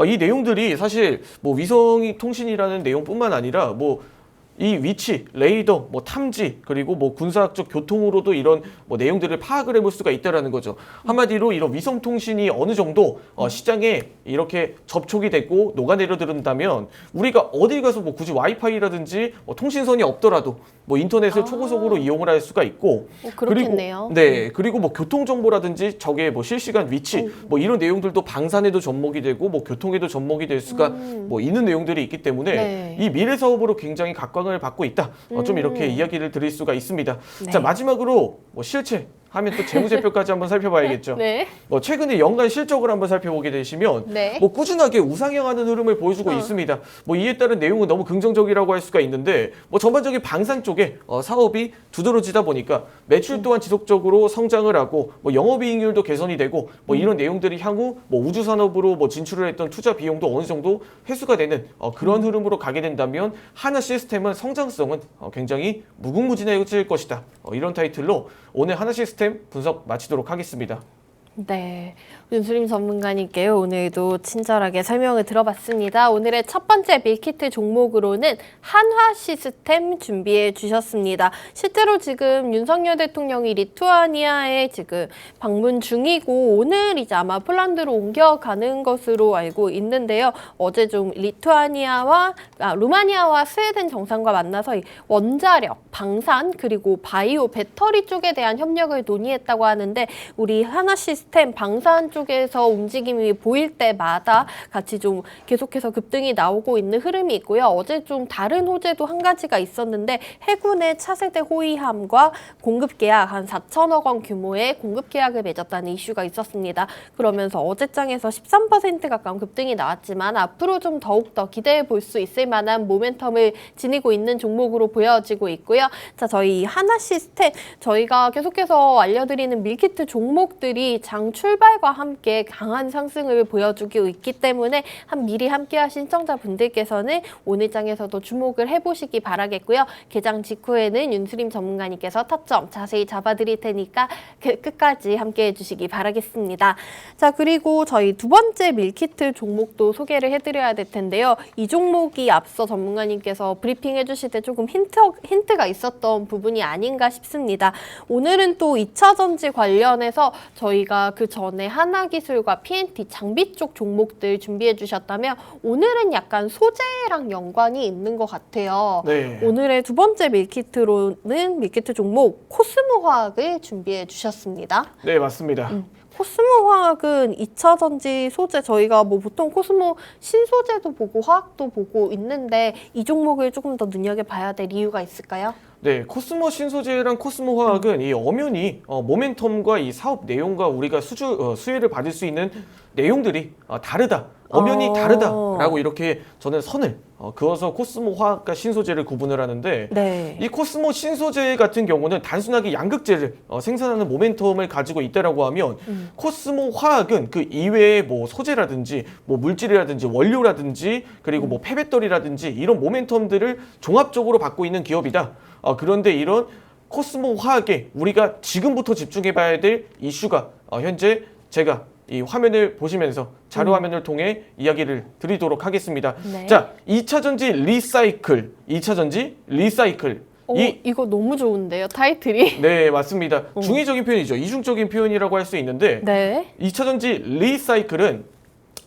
이 내용들이 사실 뭐 위성 통신이라는 내용뿐만 아니라 뭐 이 위치, 레이더, 뭐 탐지, 그리고 뭐 군사학적 교통으로도 이런 뭐 내용들을 파악을 해볼 수가 있다라는 거죠. 한마디로 이런 위성 통신이 어느 정도 시장에 이렇게 접촉이 되고 녹아내려 들은다면 우리가 어디 가서 뭐 굳이 와이파이라든지 뭐 통신선이 없더라도 뭐 인터넷을 초고속으로 이용을 할 수가 있고, 그렇겠네요. 그리고 뭐 교통 정보라든지 적의 뭐 실시간 위치, 뭐 이런 내용들도 방산에도 접목이 되고 뭐 교통에도 접목이 될 수가 뭐 있는 내용들이 있기 때문에 네. 이 미래 사업으로 굉장히 각광을 받고 있다. 좀 이렇게 이야기를 드릴 수가 있습니다. 네. 자, 마지막으로 뭐 실체 하면 또 재무제표까지 한번 살펴봐야겠죠. 네. 뭐 최근에 연간 실적을 한번 살펴보게 되시면 네. 뭐 꾸준하게 우상향하는 흐름을 보여주고 있습니다. 뭐 이에 따른 내용은 너무 긍정적이라고 할 수가 있는데 뭐 전반적인 방산 쪽에 사업이 두드러지다 보니까 매출 또한 지속적으로 성장을 하고 뭐 영업이익률도 개선이 되고 뭐 이런 내용들이 향후 뭐 우주 산업으로 뭐 진출을 했던 투자 비용도 어느 정도 회수가 되는 그런 흐름으로 가게 된다면 하나 시스템은 성장성은 굉장히 무궁무진해질 것이다. 이런 타이틀로 오늘 하나 시스템 분석 마치도록 하겠습니다. 네, 윤수림 전문가님께 오늘도 친절하게 설명을 들어봤습니다. 오늘의 첫 번째 밀키트 종목으로는 한화 시스템 준비해 주셨습니다. 실제로 지금 윤석열 대통령이 리투아니아에 지금 방문 중이고 오늘 이제 아마 폴란드로 옮겨가는 것으로 알고 있는데요. 어제 좀 루마니아와 스웨덴 정상과 만나서 이 원자력, 방산 그리고 바이오, 배터리 쪽에 대한 협력을 논의했다고 하는데 우리 한화 시스템 방산 쪽에서 움직임이 보일 때마다 같이 좀 계속해서 급등이 나오고 있는 흐름이 있고요. 어제 좀 다른 호재도 한 가지가 있었는데 해군의 차세대 호위함과 공급 계약 한 4천억 원 규모의 공급 계약을 맺었다는 이슈가 있었습니다. 그러면서 어제장에서 13% 가까운 급등이 나왔지만 앞으로 좀 더욱더 기대해 볼 수 있을 만한 모멘텀을 지니고 있는 종목으로 보여지고 있고요. 자, 저희 하나 시스템 저희가 계속해서 알려드리는 밀키트 종목들이 장 출발과 함께 강한 상승을 보여주고 있기 때문에 미리 함께하신 시청자분들께서는 오늘 장에서도 주목을 해보시기 바라겠고요. 개장 직후에는 윤수림 전문가님께서 타점 자세히 잡아드릴 테니까 끝까지 함께해 주시기 바라겠습니다. 자, 그리고 저희 두 번째 밀키트 종목도 소개를 해드려야 될 텐데요. 이 종목이 앞서 전문가님께서 브리핑해 주실 때 조금 힌트가 있었던 부분이 아닌가 싶습니다. 오늘은 또 2차 전지 관련해서 저희가 그 전에 하나기술과 PNT 장비 쪽 종목들 준비해 주셨다면 오늘은 약간 소재랑 연관이 있는 것 같아요. 네. 오늘의 두 번째 밀키트로는 밀키트 종목 코스모화학을 준비해 주셨습니다. 네, 맞습니다. 코스모화학은 2차 전지 소재 저희가 뭐 보통 코스모 신소재도 보고 화학도 보고 있는데 이 종목을 조금 더 눈여겨봐야 될 이유가 있을까요? 네, 코스모 신소재랑 코스모 화학은 이 엄연히 모멘텀과 이 사업 내용과 우리가 수혜를 받을 수 있는 내용들이 다르다. 엄연히 다르다라고 이렇게 저는 선을 그어서 코스모 화학과 신소재를 구분을 하는데 네. 이 코스모 신소재 같은 경우는 단순하게 양극재를 생산하는 모멘텀을 가지고 있다라고 하면 코스모 화학은 그 이외의 뭐 소재라든지 뭐 물질이라든지 원료라든지 그리고 뭐 폐배터리라든지 이런 모멘텀들을 종합적으로 받고 있는 기업이다. 그런데 이런 코스모 화학에 우리가 지금부터 집중해 봐야 될 이슈가 현재 제가 이 화면을 보시면서 자료 화면을 통해 이야기를 드리도록 하겠습니다. 네. 자, 2차 전지 리사이클. 이거 너무 좋은데요, 타이틀이? 네, 맞습니다. 중의적인 표현이죠. 이중적인 표현이라고 할 수 있는데 네. 2차 전지 리사이클은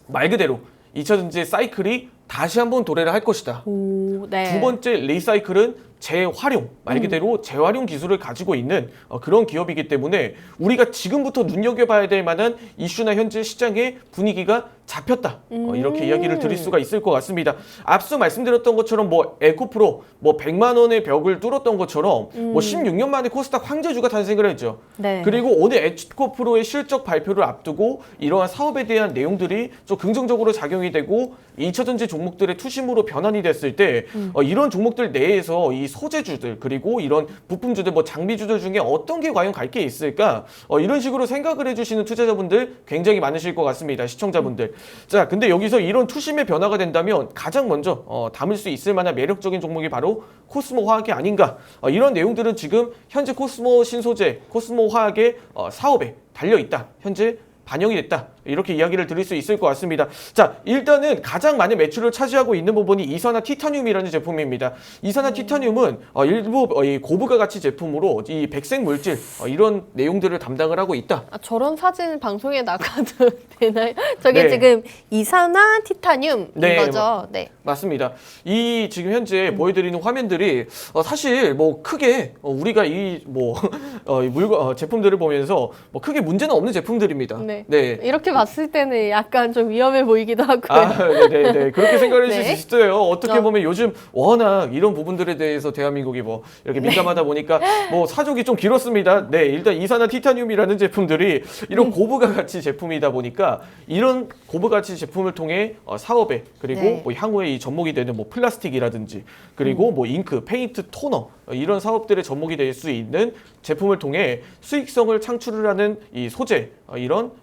말 그대로 2차 전지의 사이클이 다시 한번 도래를 할 것이다. 오, 네. 두 번째 리사이클은 재활용, 말 그대로 재활용 기술을 가지고 있는 그런 기업이기 때문에 우리가 지금부터 눈여겨봐야 될 만한 이슈나 현재 시장의 분위기가 잡혔다. 이렇게 이야기를 드릴 수가 있을 것 같습니다. 앞서 말씀드렸던 것처럼 뭐 에코프로 뭐 100만 원의 벽을 뚫었던 것처럼 뭐 16년 만에 코스닥 황제주가 탄생을 했죠. 네. 그리고 오늘 에코프로의 실적 발표를 앞두고 이러한 사업에 대한 내용들이 좀 긍정적으로 작용이 되고 2차전지 종목들의 투심으로 변환이 됐을 때 이런 종목들 내에서 이 소재주들 그리고 이런 부품주들 뭐 장비주들 중에 어떤 게 과연 갈 게 있을까 이런 식으로 생각을 해주시는 투자자분들 굉장히 많으실 것 같습니다. 시청자분들. 자, 근데 여기서 이런 투심의 변화가 된다면 가장 먼저 담을 수 있을 만한 매력적인 종목이 바로 코스모 화학이 아닌가. 이런 내용들은 지금 현재 코스모 신소재, 코스모 화학의 사업에 달려 있다. 현재 반영이 됐다. 이렇게 이야기를 드릴 수 있을 것 같습니다. 자, 일단은 가장 많은 매출을 차지하고 있는 부분이 이산화 티타늄이라는 제품입니다. 이산화 티타늄은 일부 고부가 가치 제품으로 이 백색 물질 이런 내용들을 담당을 하고 있다. 저런 사진 방송에 나가도 되나요? 저게 네. 지금 이산화 티타늄인 네, 거죠? 네. 맞습니다. 이 지금 현재 보여드리는 화면들이 사실 뭐 크게 우리가 이 뭐 물건 제품들을 보면서 뭐 크게 문제는 없는 제품들입니다. 네. 네. 이렇게 봤을 때는 약간 좀 위험해 보이기도 하고요. 네네. 그렇게 생각을 하실 네. 수 있어요. 어떻게 보면 요즘 워낙 이런 부분들에 대해서 대한민국이 뭐 이렇게 민감하다 보니까 뭐 사족이 좀 길었습니다. 네, 일단 이산화 티타늄이라는 제품들이 이런 고부가 가치 제품이다 보니까 이런 고부 가치 제품을 통해 사업에 그리고 네. 뭐 향후에 이 접목이 되는 뭐 플라스틱이라든지 그리고 뭐 잉크, 페인트, 토너 이런 사업들의 접목이 될 수 있는 제품을 통해 수익성을 창출을 하는 이 소재 이런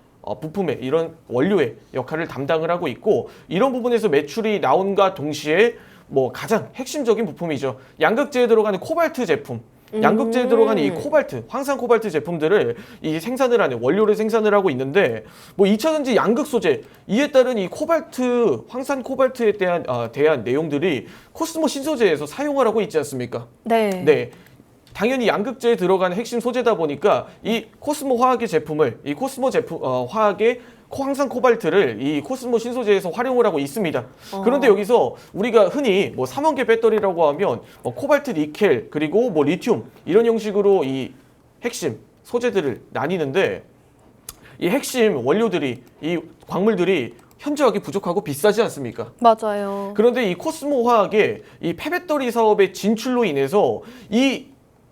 부품의 이런 원료의 역할을 담당을 하고 있고 이런 부분에서 매출이 나온과 동시에 뭐 가장 핵심적인 부품이죠. 양극재에 들어가는 코발트 제품. 양극재에 들어가는 이 코발트, 황산 코발트 제품들을 이 생산을 하는 원료를 생산을 하고 있는데 뭐 2차전지 양극 소재 이에 따른 이 코발트, 황산 코발트에 대한 내용들이 코스모 신소재에서 사용을 하고 있지 않습니까? 네. 네. 당연히 양극재에 들어가는 핵심 소재다 보니까 이 코스모 화학의 제품을 이 코스모 제품 화학의 황산 코발트를 이 코스모 신소재에서 활용을 하고 있습니다. 그런데 여기서 우리가 흔히 뭐 삼원계 배터리라고 하면 뭐 코발트, 니켈 그리고 뭐 리튬 이런 형식으로 이 핵심 소재들을 나뉘는데 이 핵심 원료들이 이 광물들이 현저하게 부족하고 비싸지 않습니까? 맞아요. 그런데 이 코스모 화학의 이 폐배터리 사업의 진출로 인해서 이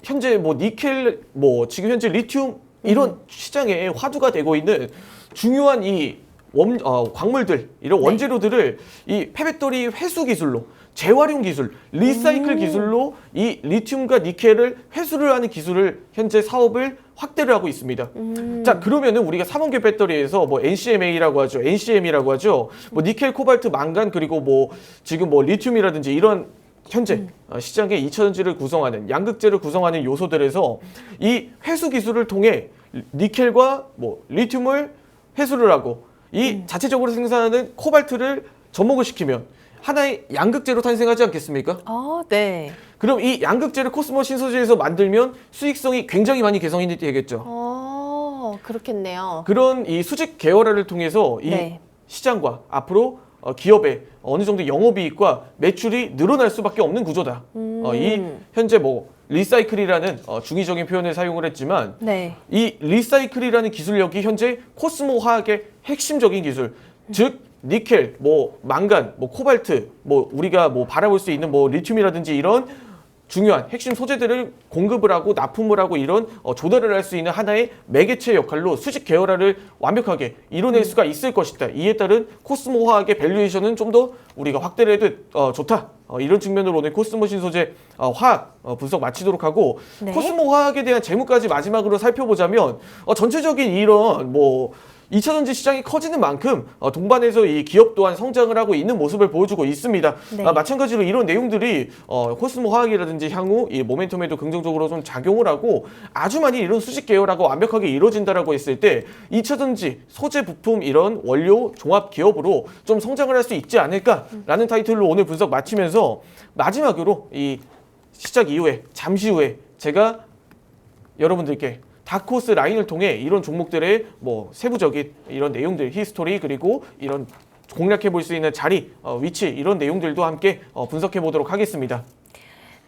현재 뭐 니켈, 뭐 지금 현재 리튬 이런 시장에 화두가 되고 있는 중요한 이 광물들 이런 원재료들을 이 폐배터리 회수 기술로 재활용 기술, 리사이클 기술로 이 리튬과 니켈을 회수를 하는 기술을 현재 사업을 확대를 하고 있습니다. 자, 그러면은 우리가 삼원계 배터리에서 뭐 NCMA라고 하죠. NCM이라고 하죠. 뭐 니켈, 코발트, 망간 그리고 뭐 지금 뭐 리튬이라든지 이런 현재 시장의 2차전지를 구성하는 양극재를 구성하는 요소들에서 이 회수 기술을 통해 니켈과 뭐 리튬을 회수를 하고 이 자체적으로 생산하는 코발트를 접목을 시키면 하나의 양극재로 탄생하지 않겠습니까? 네. 그럼 이 양극재를 코스모 신소재에서 만들면 수익성이 굉장히 많이 개선이 되겠죠. 그렇겠네요. 그런 이 수직 계열화를 통해서 이 네. 시장과 앞으로 기업의 어느 정도 영업이익과 매출이 늘어날 수밖에 없는 구조다. 이 현재 뭐 리사이클이라는 중의적인 표현을 사용을 했지만 네. 이 리사이클이라는 기술력이 현재 코스모 화학의 핵심적인 기술, 즉 니켈, 뭐 망간, 뭐 코발트, 뭐 우리가 뭐 바라볼 수 있는 뭐 리튬이라든지 이런 중요한 핵심 소재들을 공급을 하고 납품을 하고 이런 조달을 할 수 있는 하나의 매개체 역할로 수직 계열화를 완벽하게 이뤄낼 수가 있을 것이다. 이에 따른 코스모 화학의 밸류에이션은 좀 더 우리가 확대를 해도 좋다. 이런 측면으로 오늘 코스모 신소재 화학 분석 마치도록 하고 네. 코스모 화학에 대한 재무까지 마지막으로 살펴보자면 전체적인 이런 뭐 2차전지 시장이 커지는 만큼 동반해서 이 기업 또한 성장을 하고 있는 모습을 보여주고 있습니다. 네. 마찬가지로 이런 내용들이 코스모 화학이라든지 향후 이 모멘텀에도 긍정적으로 좀 작용을 하고 아주 많이 이런 수직 계열화가 완벽하게 이루어진다라고 했을 때 2차전지 소재 부품 이런 원료 종합 기업으로 좀 성장을 할 수 있지 않을까라는 타이틀로 오늘 분석 마치면서 마지막으로 이 시작 이후에 잠시 후에 제가 여러분들께 다크호스 라인을 통해 이런 종목들의 뭐 세부적인 이런 내용들, 히스토리 그리고 이런 공략해 볼 수 있는 자리, 위치 이런 내용들도 함께 분석해 보도록 하겠습니다.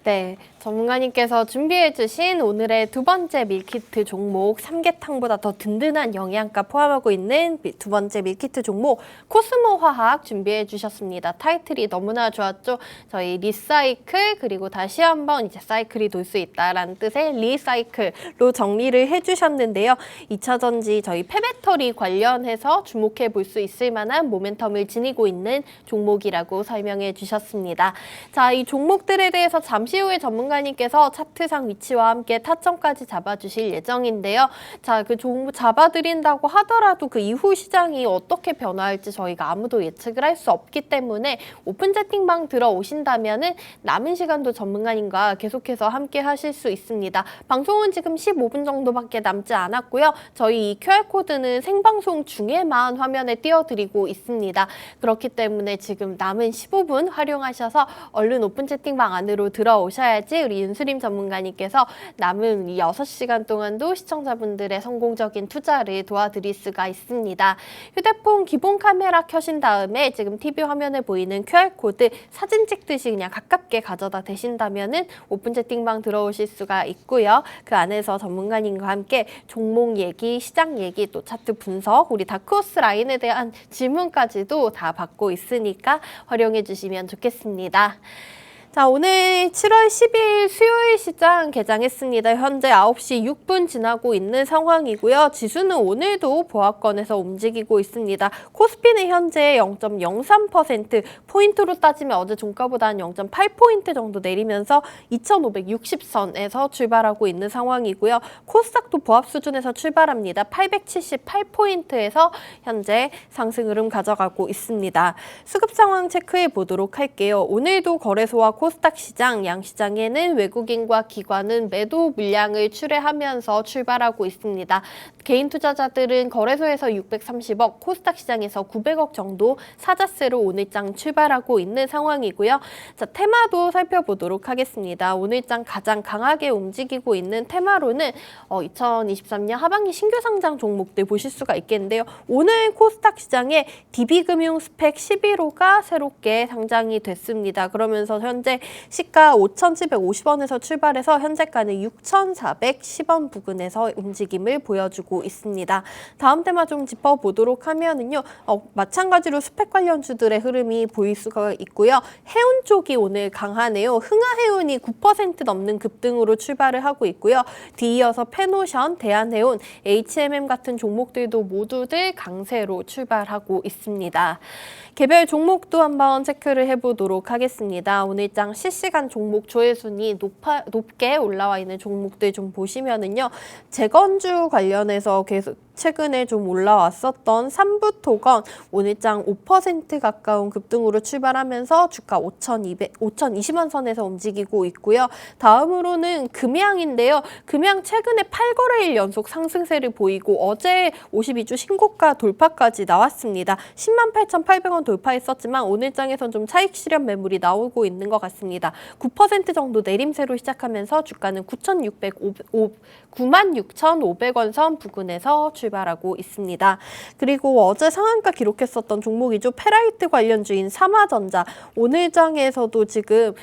네, 전문가님께서 준비해주신 오늘의 두 번째 밀키트 종목, 삼계탕보다 더 든든한 영양가 포함하고 있는 두 번째 밀키트 종목 코스모화학 준비해주셨습니다. 타이틀이 너무나 좋았죠. 저희 리사이클 그리고 다시 한번 이제 사이클이 돌 수 있다라는 뜻의 리사이클로 정리를 해주셨는데요. 2차전지 저희 폐배터리 관련해서 주목해 볼 수 있을 만한 모멘텀을 지니고 있는 종목이라고 설명해 주셨습니다. 자, 이 종목들에 대해서 잠시 후에 전문가님께서 차트상 위치와 함께 타점까지 잡아주실 예정인데요. 자, 그 종목 잡아드린다고 하더라도 그 이후 시장이 어떻게 변화할지 저희가 아무도 예측을 할 수 없기 때문에 오픈 채팅방 들어오신다면은 남은 시간도 전문가님과 계속해서 함께 하실 수 있습니다. 방송은 지금 15분 정도밖에 남지 않았고요. 저희 이 QR코드는 생방송 중에만 화면에 띄워드리고 있습니다. 그렇기 때문에 지금 남은 15분 활용하셔서 얼른 오픈 채팅방 안으로 들어오셔야지 우리 윤수림 전문가님께서 남은 이 6시간 동안도 시청자분들의 성공적인 투자를 도와드릴 수가 있습니다. 휴대폰 기본 카메라 켜신 다음에 지금 TV 화면에 보이는 QR코드 사진 찍듯이 그냥 가깝게 가져다 대신다면은 오픈 채팅방 들어오실 수가 있고요. 그 안에서 전문가님과 함께 종목 얘기, 시장 얘기, 또 차트 분석, 우리 다크호스 라인에 대한 질문까지도 다 받고 있으니까 활용해 주시면 좋겠습니다. 자, 오늘 7월 10일 수요일 시장 개장했습니다. 현재 9시 6분 지나고 있는 상황이고요. 지수는 오늘도 보합권에서 움직이고 있습니다. 코스피는 현재 0.03%, 포인트로 따지면 어제 종가보다 한 0.8포인트 정도 내리면서 2560선에서 출발하고 있는 상황이고요. 코스닥도 보합 수준에서 출발합니다. 878포인트에서 현재 상승 흐름 가져가고 있습니다. 수급 상황 체크해 보도록 할게요. 오늘도 거래소와 코스닥 시장, 양시장에는 외국인과 기관은 매도 물량을 출회하면서 출발하고 있습니다. 개인 투자자들은 거래소에서 630억, 코스닥 시장에서 900억 정도 사자세로 오늘장 출발하고 있는 상황이고요. 자, 테마도 살펴보도록 하겠습니다. 오늘장 가장 강하게 움직이고 있는 테마로는 2023년 하반기 신규 상장 종목들 보실 수가 있겠는데요. 오늘 코스닥 시장에 DB금융 스펙 11호가 새롭게 상장이 됐습니다. 그러면서 현재 시가 5,750원에서 출발해서 현재가는 6,410원 부근에서 움직임을 보여주고 있습니다. 다음 테마 좀 짚어보도록 하면은요. 마찬가지로 스펙 관련주들의 흐름이 보일 수가 있고요. 해운 쪽이 오늘 강하네요. 흥하해운이 9% 넘는 급등으로 출발을 하고 있고요. 뒤이어서 페노션, 대한해운, HMM 같은 종목들도 모두들 강세로 출발하고 있습니다. 개별 종목도 한번 체크를 해보도록 하겠습니다. 오늘장 실시간 종목 조회순위 높게 올라와 있는 종목들 좀 보시면은요. 재건주 관련해서 계속 최근에 좀 올라왔었던 삼부토건 오늘장 5% 가까운 급등으로 출발하면서 주가 5,020원 선에서 움직이고 있고요. 다음으로는 금양인데요. 금양 최근에 8거래일 연속 상승세를 보이고 어제 52주 신고가 돌파까지 나왔습니다. 108,800원 돌파했었지만 오늘장에선 좀 차익 실현 매물이 나오고 있는 것 같습니다. 9% 정도 내림세로 시작하면서 주가는 96,500원 선 부근에서 출발하고 있습니다. 그리고 어제 상한가 기록했었던 종목이죠. 페라이트 관련주인 삼화전자. 오늘장에서도 지금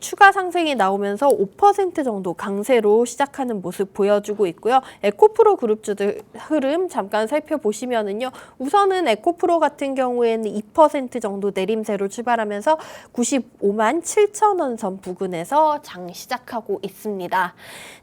추가 상승이 나오면서 5% 정도 강세로 시작하는 모습 보여주고 있고요. 에코프로 그룹주들 흐름 잠깐 살펴보시면은요. 우선은 에코프로 같은 경우에는 2% 정도 내림세로 출발하면서 95만 7천 원 선 부근에서 장 시작하고 있습니다.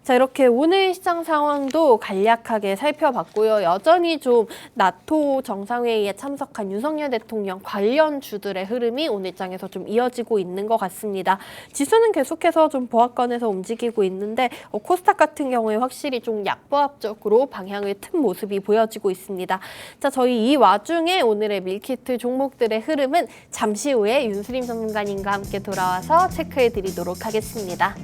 자, 이렇게 오늘 시장 상황도 간략하게 살펴봤고요. 여전히 좀 나토 정상회의에 참석한 윤석열 대통령 관련 주들의 흐름이 오늘장에서 좀 이어지고 있는 것 같습니다. 지수는 계속해서 좀 보합권에서 움직이고 있는데 코스닥 같은 경우에 확실히 좀 약보합적으로 방향을 튼 모습이 보여지고 있습니다. 자, 저희 이 와중에 오늘의 밀키트 종목들의 흐름은 잠시 후에 윤수림 전문가님과 함께 돌아와서 체크해 드리도록 하겠습니다.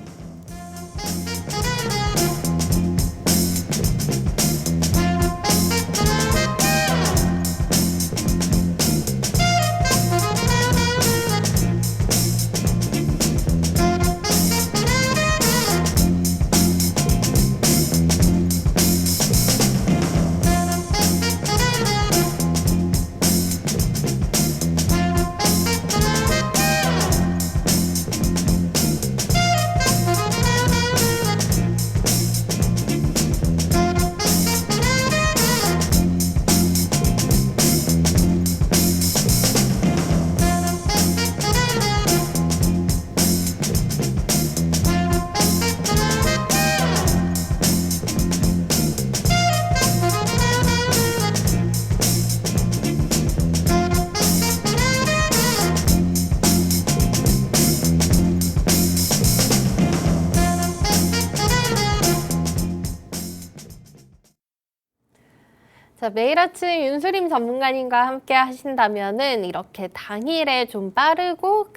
자, 매일 아침 윤수림 전문가님과 함께 하신다면은 이렇게 당일에 좀 빠르고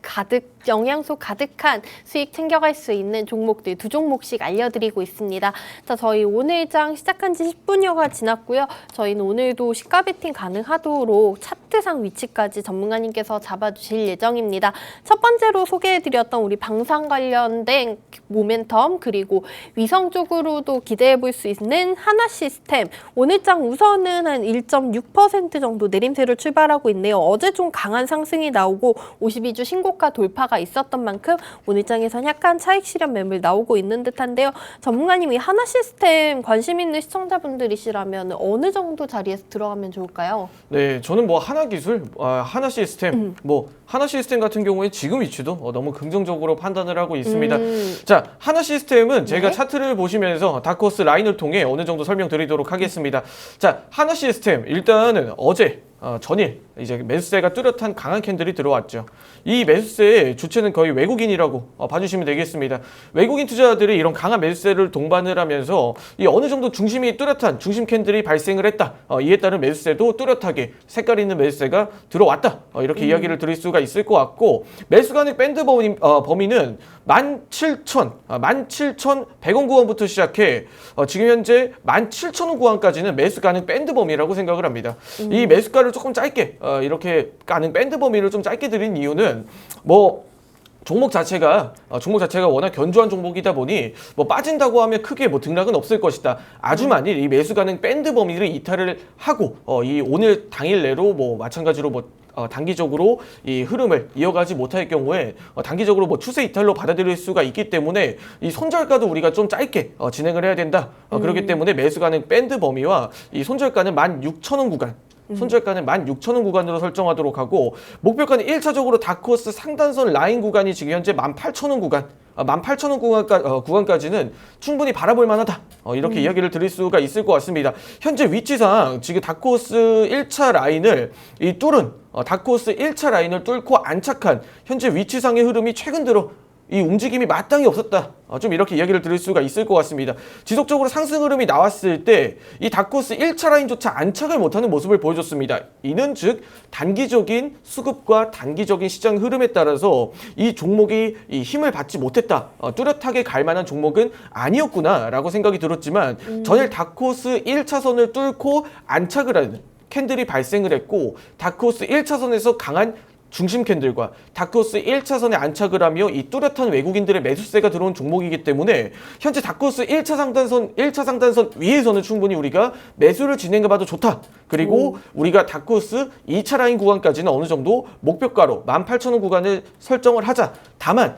가득 영양소 가득한 수익 챙겨갈 수 있는 종목들 두 종목씩 알려드리고 있습니다. 자, 저희 오늘장 시작한 지 10분여가 지났고요. 저희는 오늘도 시가 베팅 가능하도록 차트상 위치까지 전문가님께서 잡아주실 예정입니다. 첫 번째로 소개해드렸던 우리 방산 관련된 모멘텀 그리고 위성 쪽으로도 기대해볼 수 있는 하나시스템 오늘장 우선은 한 1.6% 정도 내림세를 출발하고 있네요. 어제 좀 강한 상승이 나오고 52주 신고가 돌파가 있었던 만큼 오늘장에선 약간 차익 실현 매물 나오고 있는 듯한데요. 전문가님이 하나시스템 관심 있는 시청자분들이시라면 어느 정도 자리에서 들어가면 좋을까요? 네, 저는 뭐 하나기술, 하나시스템, 뭐 하나시스템 같은 경우에 지금 위치도 너무 긍정적으로 판단을 하고 있습니다. 자, 하나시스템은 제가 차트를 보시면서 다크호스 라인을 통해 어느 정도 설명드리도록 하겠습니다. 자, 하나시스템 일단은 어제 전일 이제 매수세가 뚜렷한 강한 캔들이 들어왔죠. 이 매수세의 주체는 거의 외국인이라고 봐주시면 되겠습니다. 외국인 투자자들이 이런 강한 매수세를 동반을 하면서 이 어느 정도 중심이 뚜렷한 중심 캔들이 발생을 했다. 이에 따른 매수세도 뚜렷하게 색깔 있는 매수세가 들어왔다. 이렇게 이야기를 드릴 수가 있을 것 같고 매수 가능 밴드 범위는 17,100원 구간부터 시작해 지금 현재 17,000원 구간까지는 매수 가능 밴드 범위라고 생각을 합니다. 이 매수가를 조금 짧게 이렇게 가능 밴드 범위를 좀 짧게 드린 이유는 뭐 종목 자체가 워낙 견조한 종목이다 보니 뭐 빠진다고 하면 크게 뭐 등락은 없을 것이다. 아주 만일 이 매수 가능 밴드 범위를 이탈을 하고 이 오늘 당일 내로 뭐 마찬가지로 뭐 단기적으로 이 흐름을 이어가지 못할 경우에 단기적으로 뭐 추세 이탈로 받아들일 수가 있기 때문에 이 손절가도 우리가 좀 짧게 진행을 해야 된다. 그렇기 때문에 매수 가능 밴드 범위와 이 손절가는 16,000원 구간 손절가는 16,000원 구간으로 설정하도록 하고 목표가는 1차적으로 다크호스 상단선 라인 구간이 지금 현재 18,000원 구간 18,000원 구간까지는 충분히 바라볼 만하다. 이렇게 이야기를 드릴 수가 있을 것 같습니다. 현재 위치상 지금 다크호스 1차 라인을 뚫은 다크호스 1차 라인을 뚫고 안착한 현재 위치상의 흐름이 최근 들어 이 움직임이 마땅히 없었다. 좀 이렇게 이야기를 드릴 수가 있을 것 같습니다. 지속적으로 상승 흐름이 나왔을 때 이 다크호스 1차 라인조차 안착을 못하는 모습을 보여줬습니다. 이는 즉 단기적인 수급과 단기적인 시장 흐름에 따라서 이 종목이 이 힘을 받지 못했다. 뚜렷하게 갈 만한 종목은 아니었구나라고 생각이 들었지만 전일 다크호스 1차선을 뚫고 안착을 하는 캔들이 발생을 했고 다크호스 1차선에서 강한 중심 캔들과 다크호스 1차선에 안착을 하며 이 뚜렷한 외국인들의 매수세가 들어온 종목이기 때문에 현재 다크호스 1차 상단선 위에서는 충분히 우리가 매수를 진행해봐도 좋다. 그리고 우리가 다크호스 2차 라인 구간까지는 어느 정도 목표가로 18,000원 구간을 설정을 하자. 다만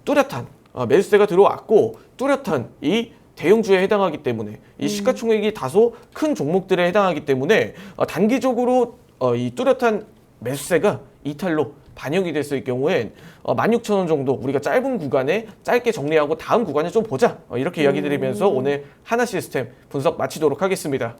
뚜렷한 매수세가 들어왔고 뚜렷한 이 대형주에 해당하기 때문에 이 시가총액이 다소 큰 종목들에 해당하기 때문에 단기적으로 이 뚜렷한 매수세가 이탈로 반영이 됐을 경우엔 16,000원 정도 우리가 짧은 구간에 짧게 정리하고 다음 구간에 좀 보자. 이렇게 이야기 드리면서 오늘 하나시스템 분석 마치도록 하겠습니다.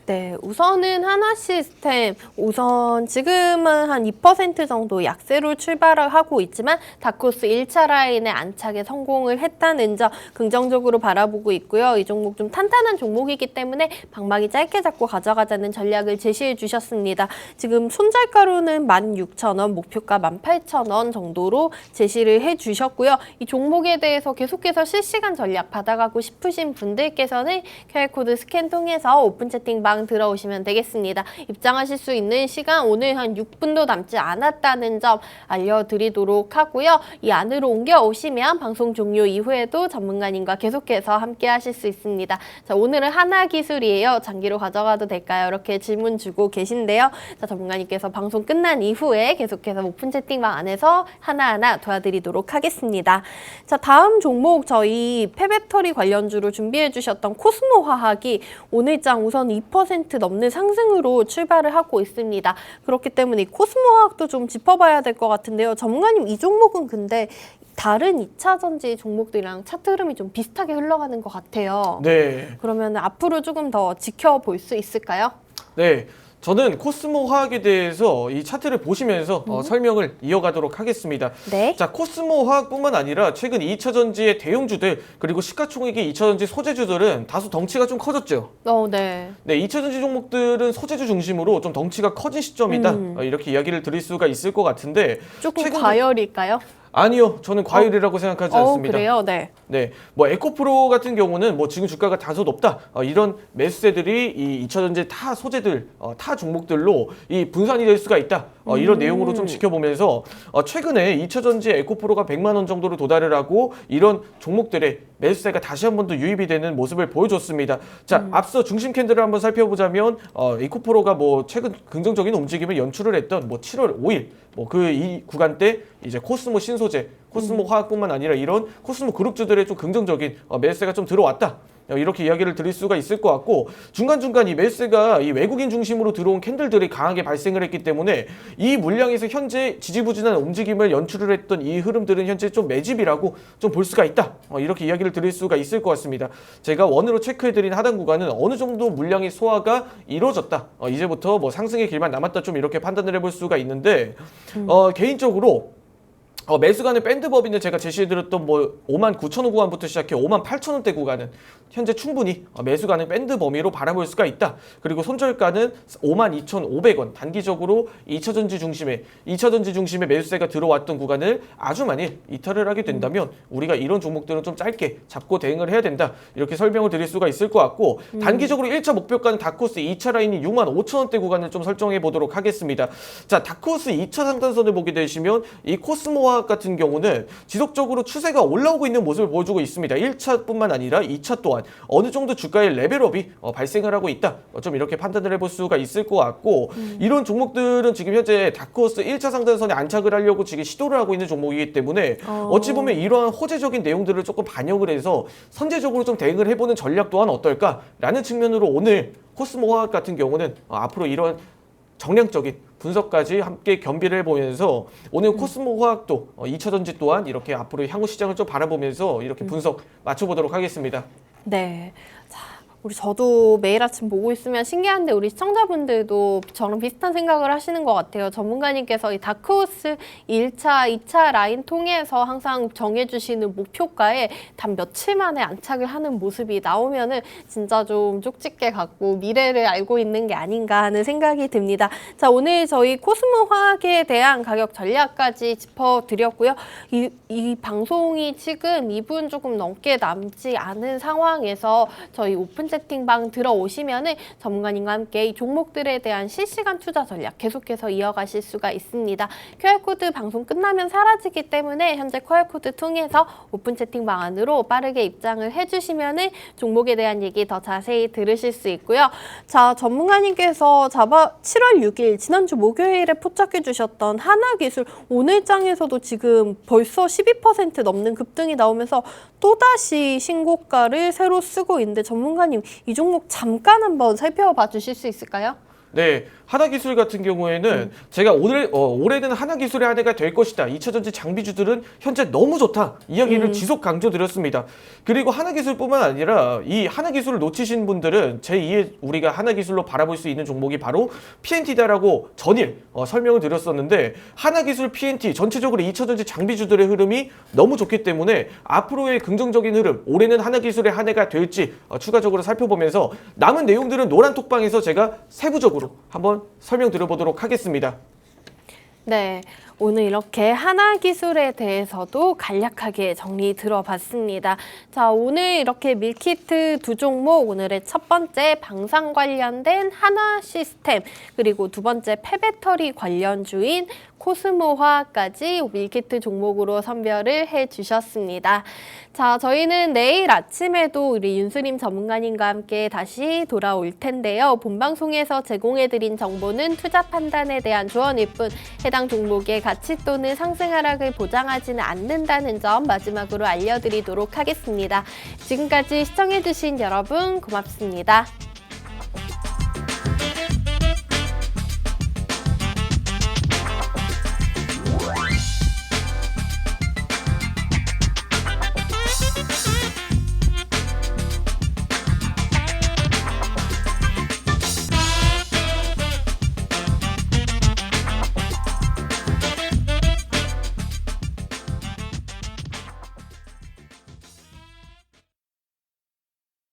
네, 우선은 하나시스템 우선 지금은 한 2% 정도 약세로 출발을 하고 있지만 다크호스 1차 라인에 안착에 성공을 했다는 점 긍정적으로 바라보고 있고요. 이 종목 좀 탄탄한 종목이기 때문에 방망이 짧게 잡고 가져가자는 전략을 제시해 주셨습니다. 지금 손절가로는 16,000원, 목표가 18,000원 정도로 제시를 해 주셨고요. 이 종목에 대해서 계속해서 실시간 전략 받아가고 싶으신 분들께서는 QR코드 스캔 통해서 오픈 채팅방 들어오시면 되겠습니다. 입장하실 수 있는 시간 오늘 한 6분도 남지 않았다는 점 알려드리도록 하고요. 이 안으로 옮겨오시면 방송 종료 이후에도 전문가님과 계속해서 함께 하실 수 있습니다. 자, 오늘은 하나기술이에요. 장기로 가져가도 될까요? 이렇게 질문 주고 계신데요. 자, 전문가님께서 방송 끝난 이후에 계속해서 오픈 채팅방 안에서 하나하나 도와드리도록 하겠습니다. 자, 다음 종목 저희 폐배터리 관련주로 준비해 주셨던 코스모화학이 오늘장 우선 2% 넘는 상승으로 출발을 하고 있습니다. 그렇기 때문에 이 코스모화학도 좀 짚어봐야 될 것 같은데요. 전문가님 이 종목은 근데 다른 2차 전지 종목들이랑 차트 흐름이 좀 비슷하게 흘러가는 것 같아요. 네. 그러면 앞으로 조금 더 지켜볼 수 있을까요? 네. 저는 코스모 화학에 대해서 이 차트를 보시면서 설명을 이어가도록 하겠습니다. 네. 자, 코스모 화학뿐만 아니라 최근 2차전지의 대형주들 그리고 시가총액이 2차전지 소재주들은 다소 덩치가 좀 커졌죠. 네. 네, 2차전지 종목들은 소재주 중심으로 좀 덩치가 커진 시점이다. 이렇게 이야기를 드릴 수가 있을 것 같은데 조금 최근- 과열일까요? 아니요, 저는 과열이라고 생각하지 않습니다. 그래요? 네. 네, 뭐 에코프로 같은 경우는 뭐 지금 주가가 다소 높다 이런 매수세들이 이 2차전지 타 소재들 타 종목들로 이 분산이 될 수가 있다 이런 내용으로 좀 지켜보면서 최근에 2차전지 에코프로가 100만 원 정도로 도달을 하고 이런 종목들의 매수세가 다시 한 번 더 유입이 되는 모습을 보여줬습니다. 자, 앞서 중심 캔들을 한번 살펴보자면 에코프로가 뭐 최근 긍정적인 움직임을 연출을 했던 뭐 7월 5일 뭐 그 이 구간대 이제 코스모 신소재, 코스모 화학뿐만 아니라 이런 코스모 그룹주들의 좀 긍정적인 매수세가 좀 들어왔다. 이렇게 이야기를 드릴 수가 있을 것 같고 중간중간 이 매수세가 이 외국인 중심으로 들어온 캔들들이 강하게 발생을 했기 때문에 이 물량에서 현재 지지부진한 움직임을 연출을 했던 이 흐름들은 현재 좀 매집이라고 좀 볼 수가 있다. 이렇게 이야기를 드릴 수가 있을 것 같습니다. 제가 원으로 체크해드린 하단 구간은 어느 정도 물량의 소화가 이루어졌다. 이제부터 뭐 상승의 길만 남았다 좀 이렇게 판단을 해볼 수가 있는데 개인적으로 매수가는 밴드법인을 제가 제시해드렸던 뭐 59,000원 구간부터 시작해 58,000원대 구간은 현재 충분히 매수가는 밴드 범위로 바라볼 수가 있다. 그리고 손절가는 52,500원 단기적으로 2차전지 중심의 매수세가 들어왔던 구간을 아주 만일 이탈을 하게 된다면 우리가 이런 종목들은 좀 짧게 잡고 대응을 해야 된다. 이렇게 설명을 드릴 수가 있을 것 같고 단기적으로 1차 목표가는 다크호스 2차 라인이 65,000원대 구간을 좀 설정해 보도록 하겠습니다. 자, 다크호스 2차 상단선을 보게 되시면 이 코스모화 같은 경우는 지속적으로 추세가 올라오고 있는 모습을 보여주고 있습니다. 1차뿐만 아니라 2차 또한 어느 정도 주가의 레벨업이 발생을 하고 있다. 좀 이렇게 판단을 해볼 수가 있을 것 같고 이런 종목들은 지금 현재 다크호스 1차 상단선에 안착을 하려고 지금 시도를 하고 있는 종목이기 때문에 어찌 보면 이러한 호재적인 내용들을 조금 반영을 해서 선제적으로 좀 대응을 해보는 전략 또한 어떨까라는 측면으로 오늘 코스모 화학 같은 경우는 앞으로 이런 정량적인 분석까지 함께 겸비를 해보면서 오늘 코스모 화학도 2차전지 또한 이렇게 앞으로 향후 시장을 좀 바라보면서 이렇게 분석 맞춰보도록 하겠습니다. 네. 자, 저도 매일 아침 보고 있으면 신기한데 우리 시청자분들도 저랑 비슷한 생각을 하시는 것 같아요. 전문가님께서 이 다크호스 1차, 2차 라인 통해서 항상 정해주시는 목표가에 단 며칠 만에 안착을 하는 모습이 나오면은 진짜 좀 쪽집게 같고 미래를 알고 있는 게 아닌가 하는 생각이 듭니다. 자, 오늘 저희 코스모 화학에 대한 가격 전략까지 짚어드렸고요. 이 방송이 지금 2분 조금 넘게 남지 않은 상황에서 저희 오픈 채팅방 들어오시면은 전문가님과 함께 이 종목들에 대한 실시간 투자 전략 계속해서 이어가실 수가 있습니다. QR코드 방송 끝나면 사라지기 때문에 현재 QR코드 통해서 오픈 채팅방 안으로 빠르게 입장을 해주시면은 종목에 대한 얘기 더 자세히 들으실 수 있고요. 자, 전문가님께서 7월 6일 지난주 목요일에 포착해 주셨던 하나기술 오늘 장에서도 지금 벌써 12% 넘는 급등이 나오면서 또다시 신고가를 새로 쓰고 있는데 전문가님 이 종목 잠깐 한번 살펴봐 주실 수 있을까요? 네, 하나기술 같은 경우에는 제가 올해는 하나기술의 한 해가 될 것이다. 2차전지 장비주들은 현재 너무 좋다. 이야기를 지속 강조드렸습니다. 그리고 하나기술뿐만 아니라 이 하나기술을 놓치신 분들은 제2의 우리가 하나기술로 바라볼 수 있는 종목이 바로 PNT다라고 전일 설명을 드렸었는데 하나기술 PNT 전체적으로 2차전지 장비주들의 흐름이 너무 좋기 때문에 앞으로의 긍정적인 흐름 올해는 하나기술의 한 해가 될지 추가적으로 살펴보면서 남은 내용들은 노란 톡방에서 제가 세부적으로 한번 설명드려보도록 하겠습니다. 네, 오늘 이렇게 하나기술에 대해서도 간략하게 정리 들어봤습니다. 자, 오늘 이렇게 밀키트 두 종목, 오늘의 첫 번째 방산 관련된 하나시스템, 그리고 두 번째 폐배터리 관련주인 코스모 화학까지 밀키트 종목으로 선별을 해주셨습니다. 자, 저희는 내일 아침에도 우리 윤수림 전문가님과 함께 다시 돌아올 텐데요. 본방송에서 제공해드린 정보는 투자 판단에 대한 조언일 뿐 해당 종목의 가치 또는 상승 하락을 보장하지는 않는다는 점 마지막으로 알려드리도록 하겠습니다. 지금까지 시청해주신 여러분 고맙습니다.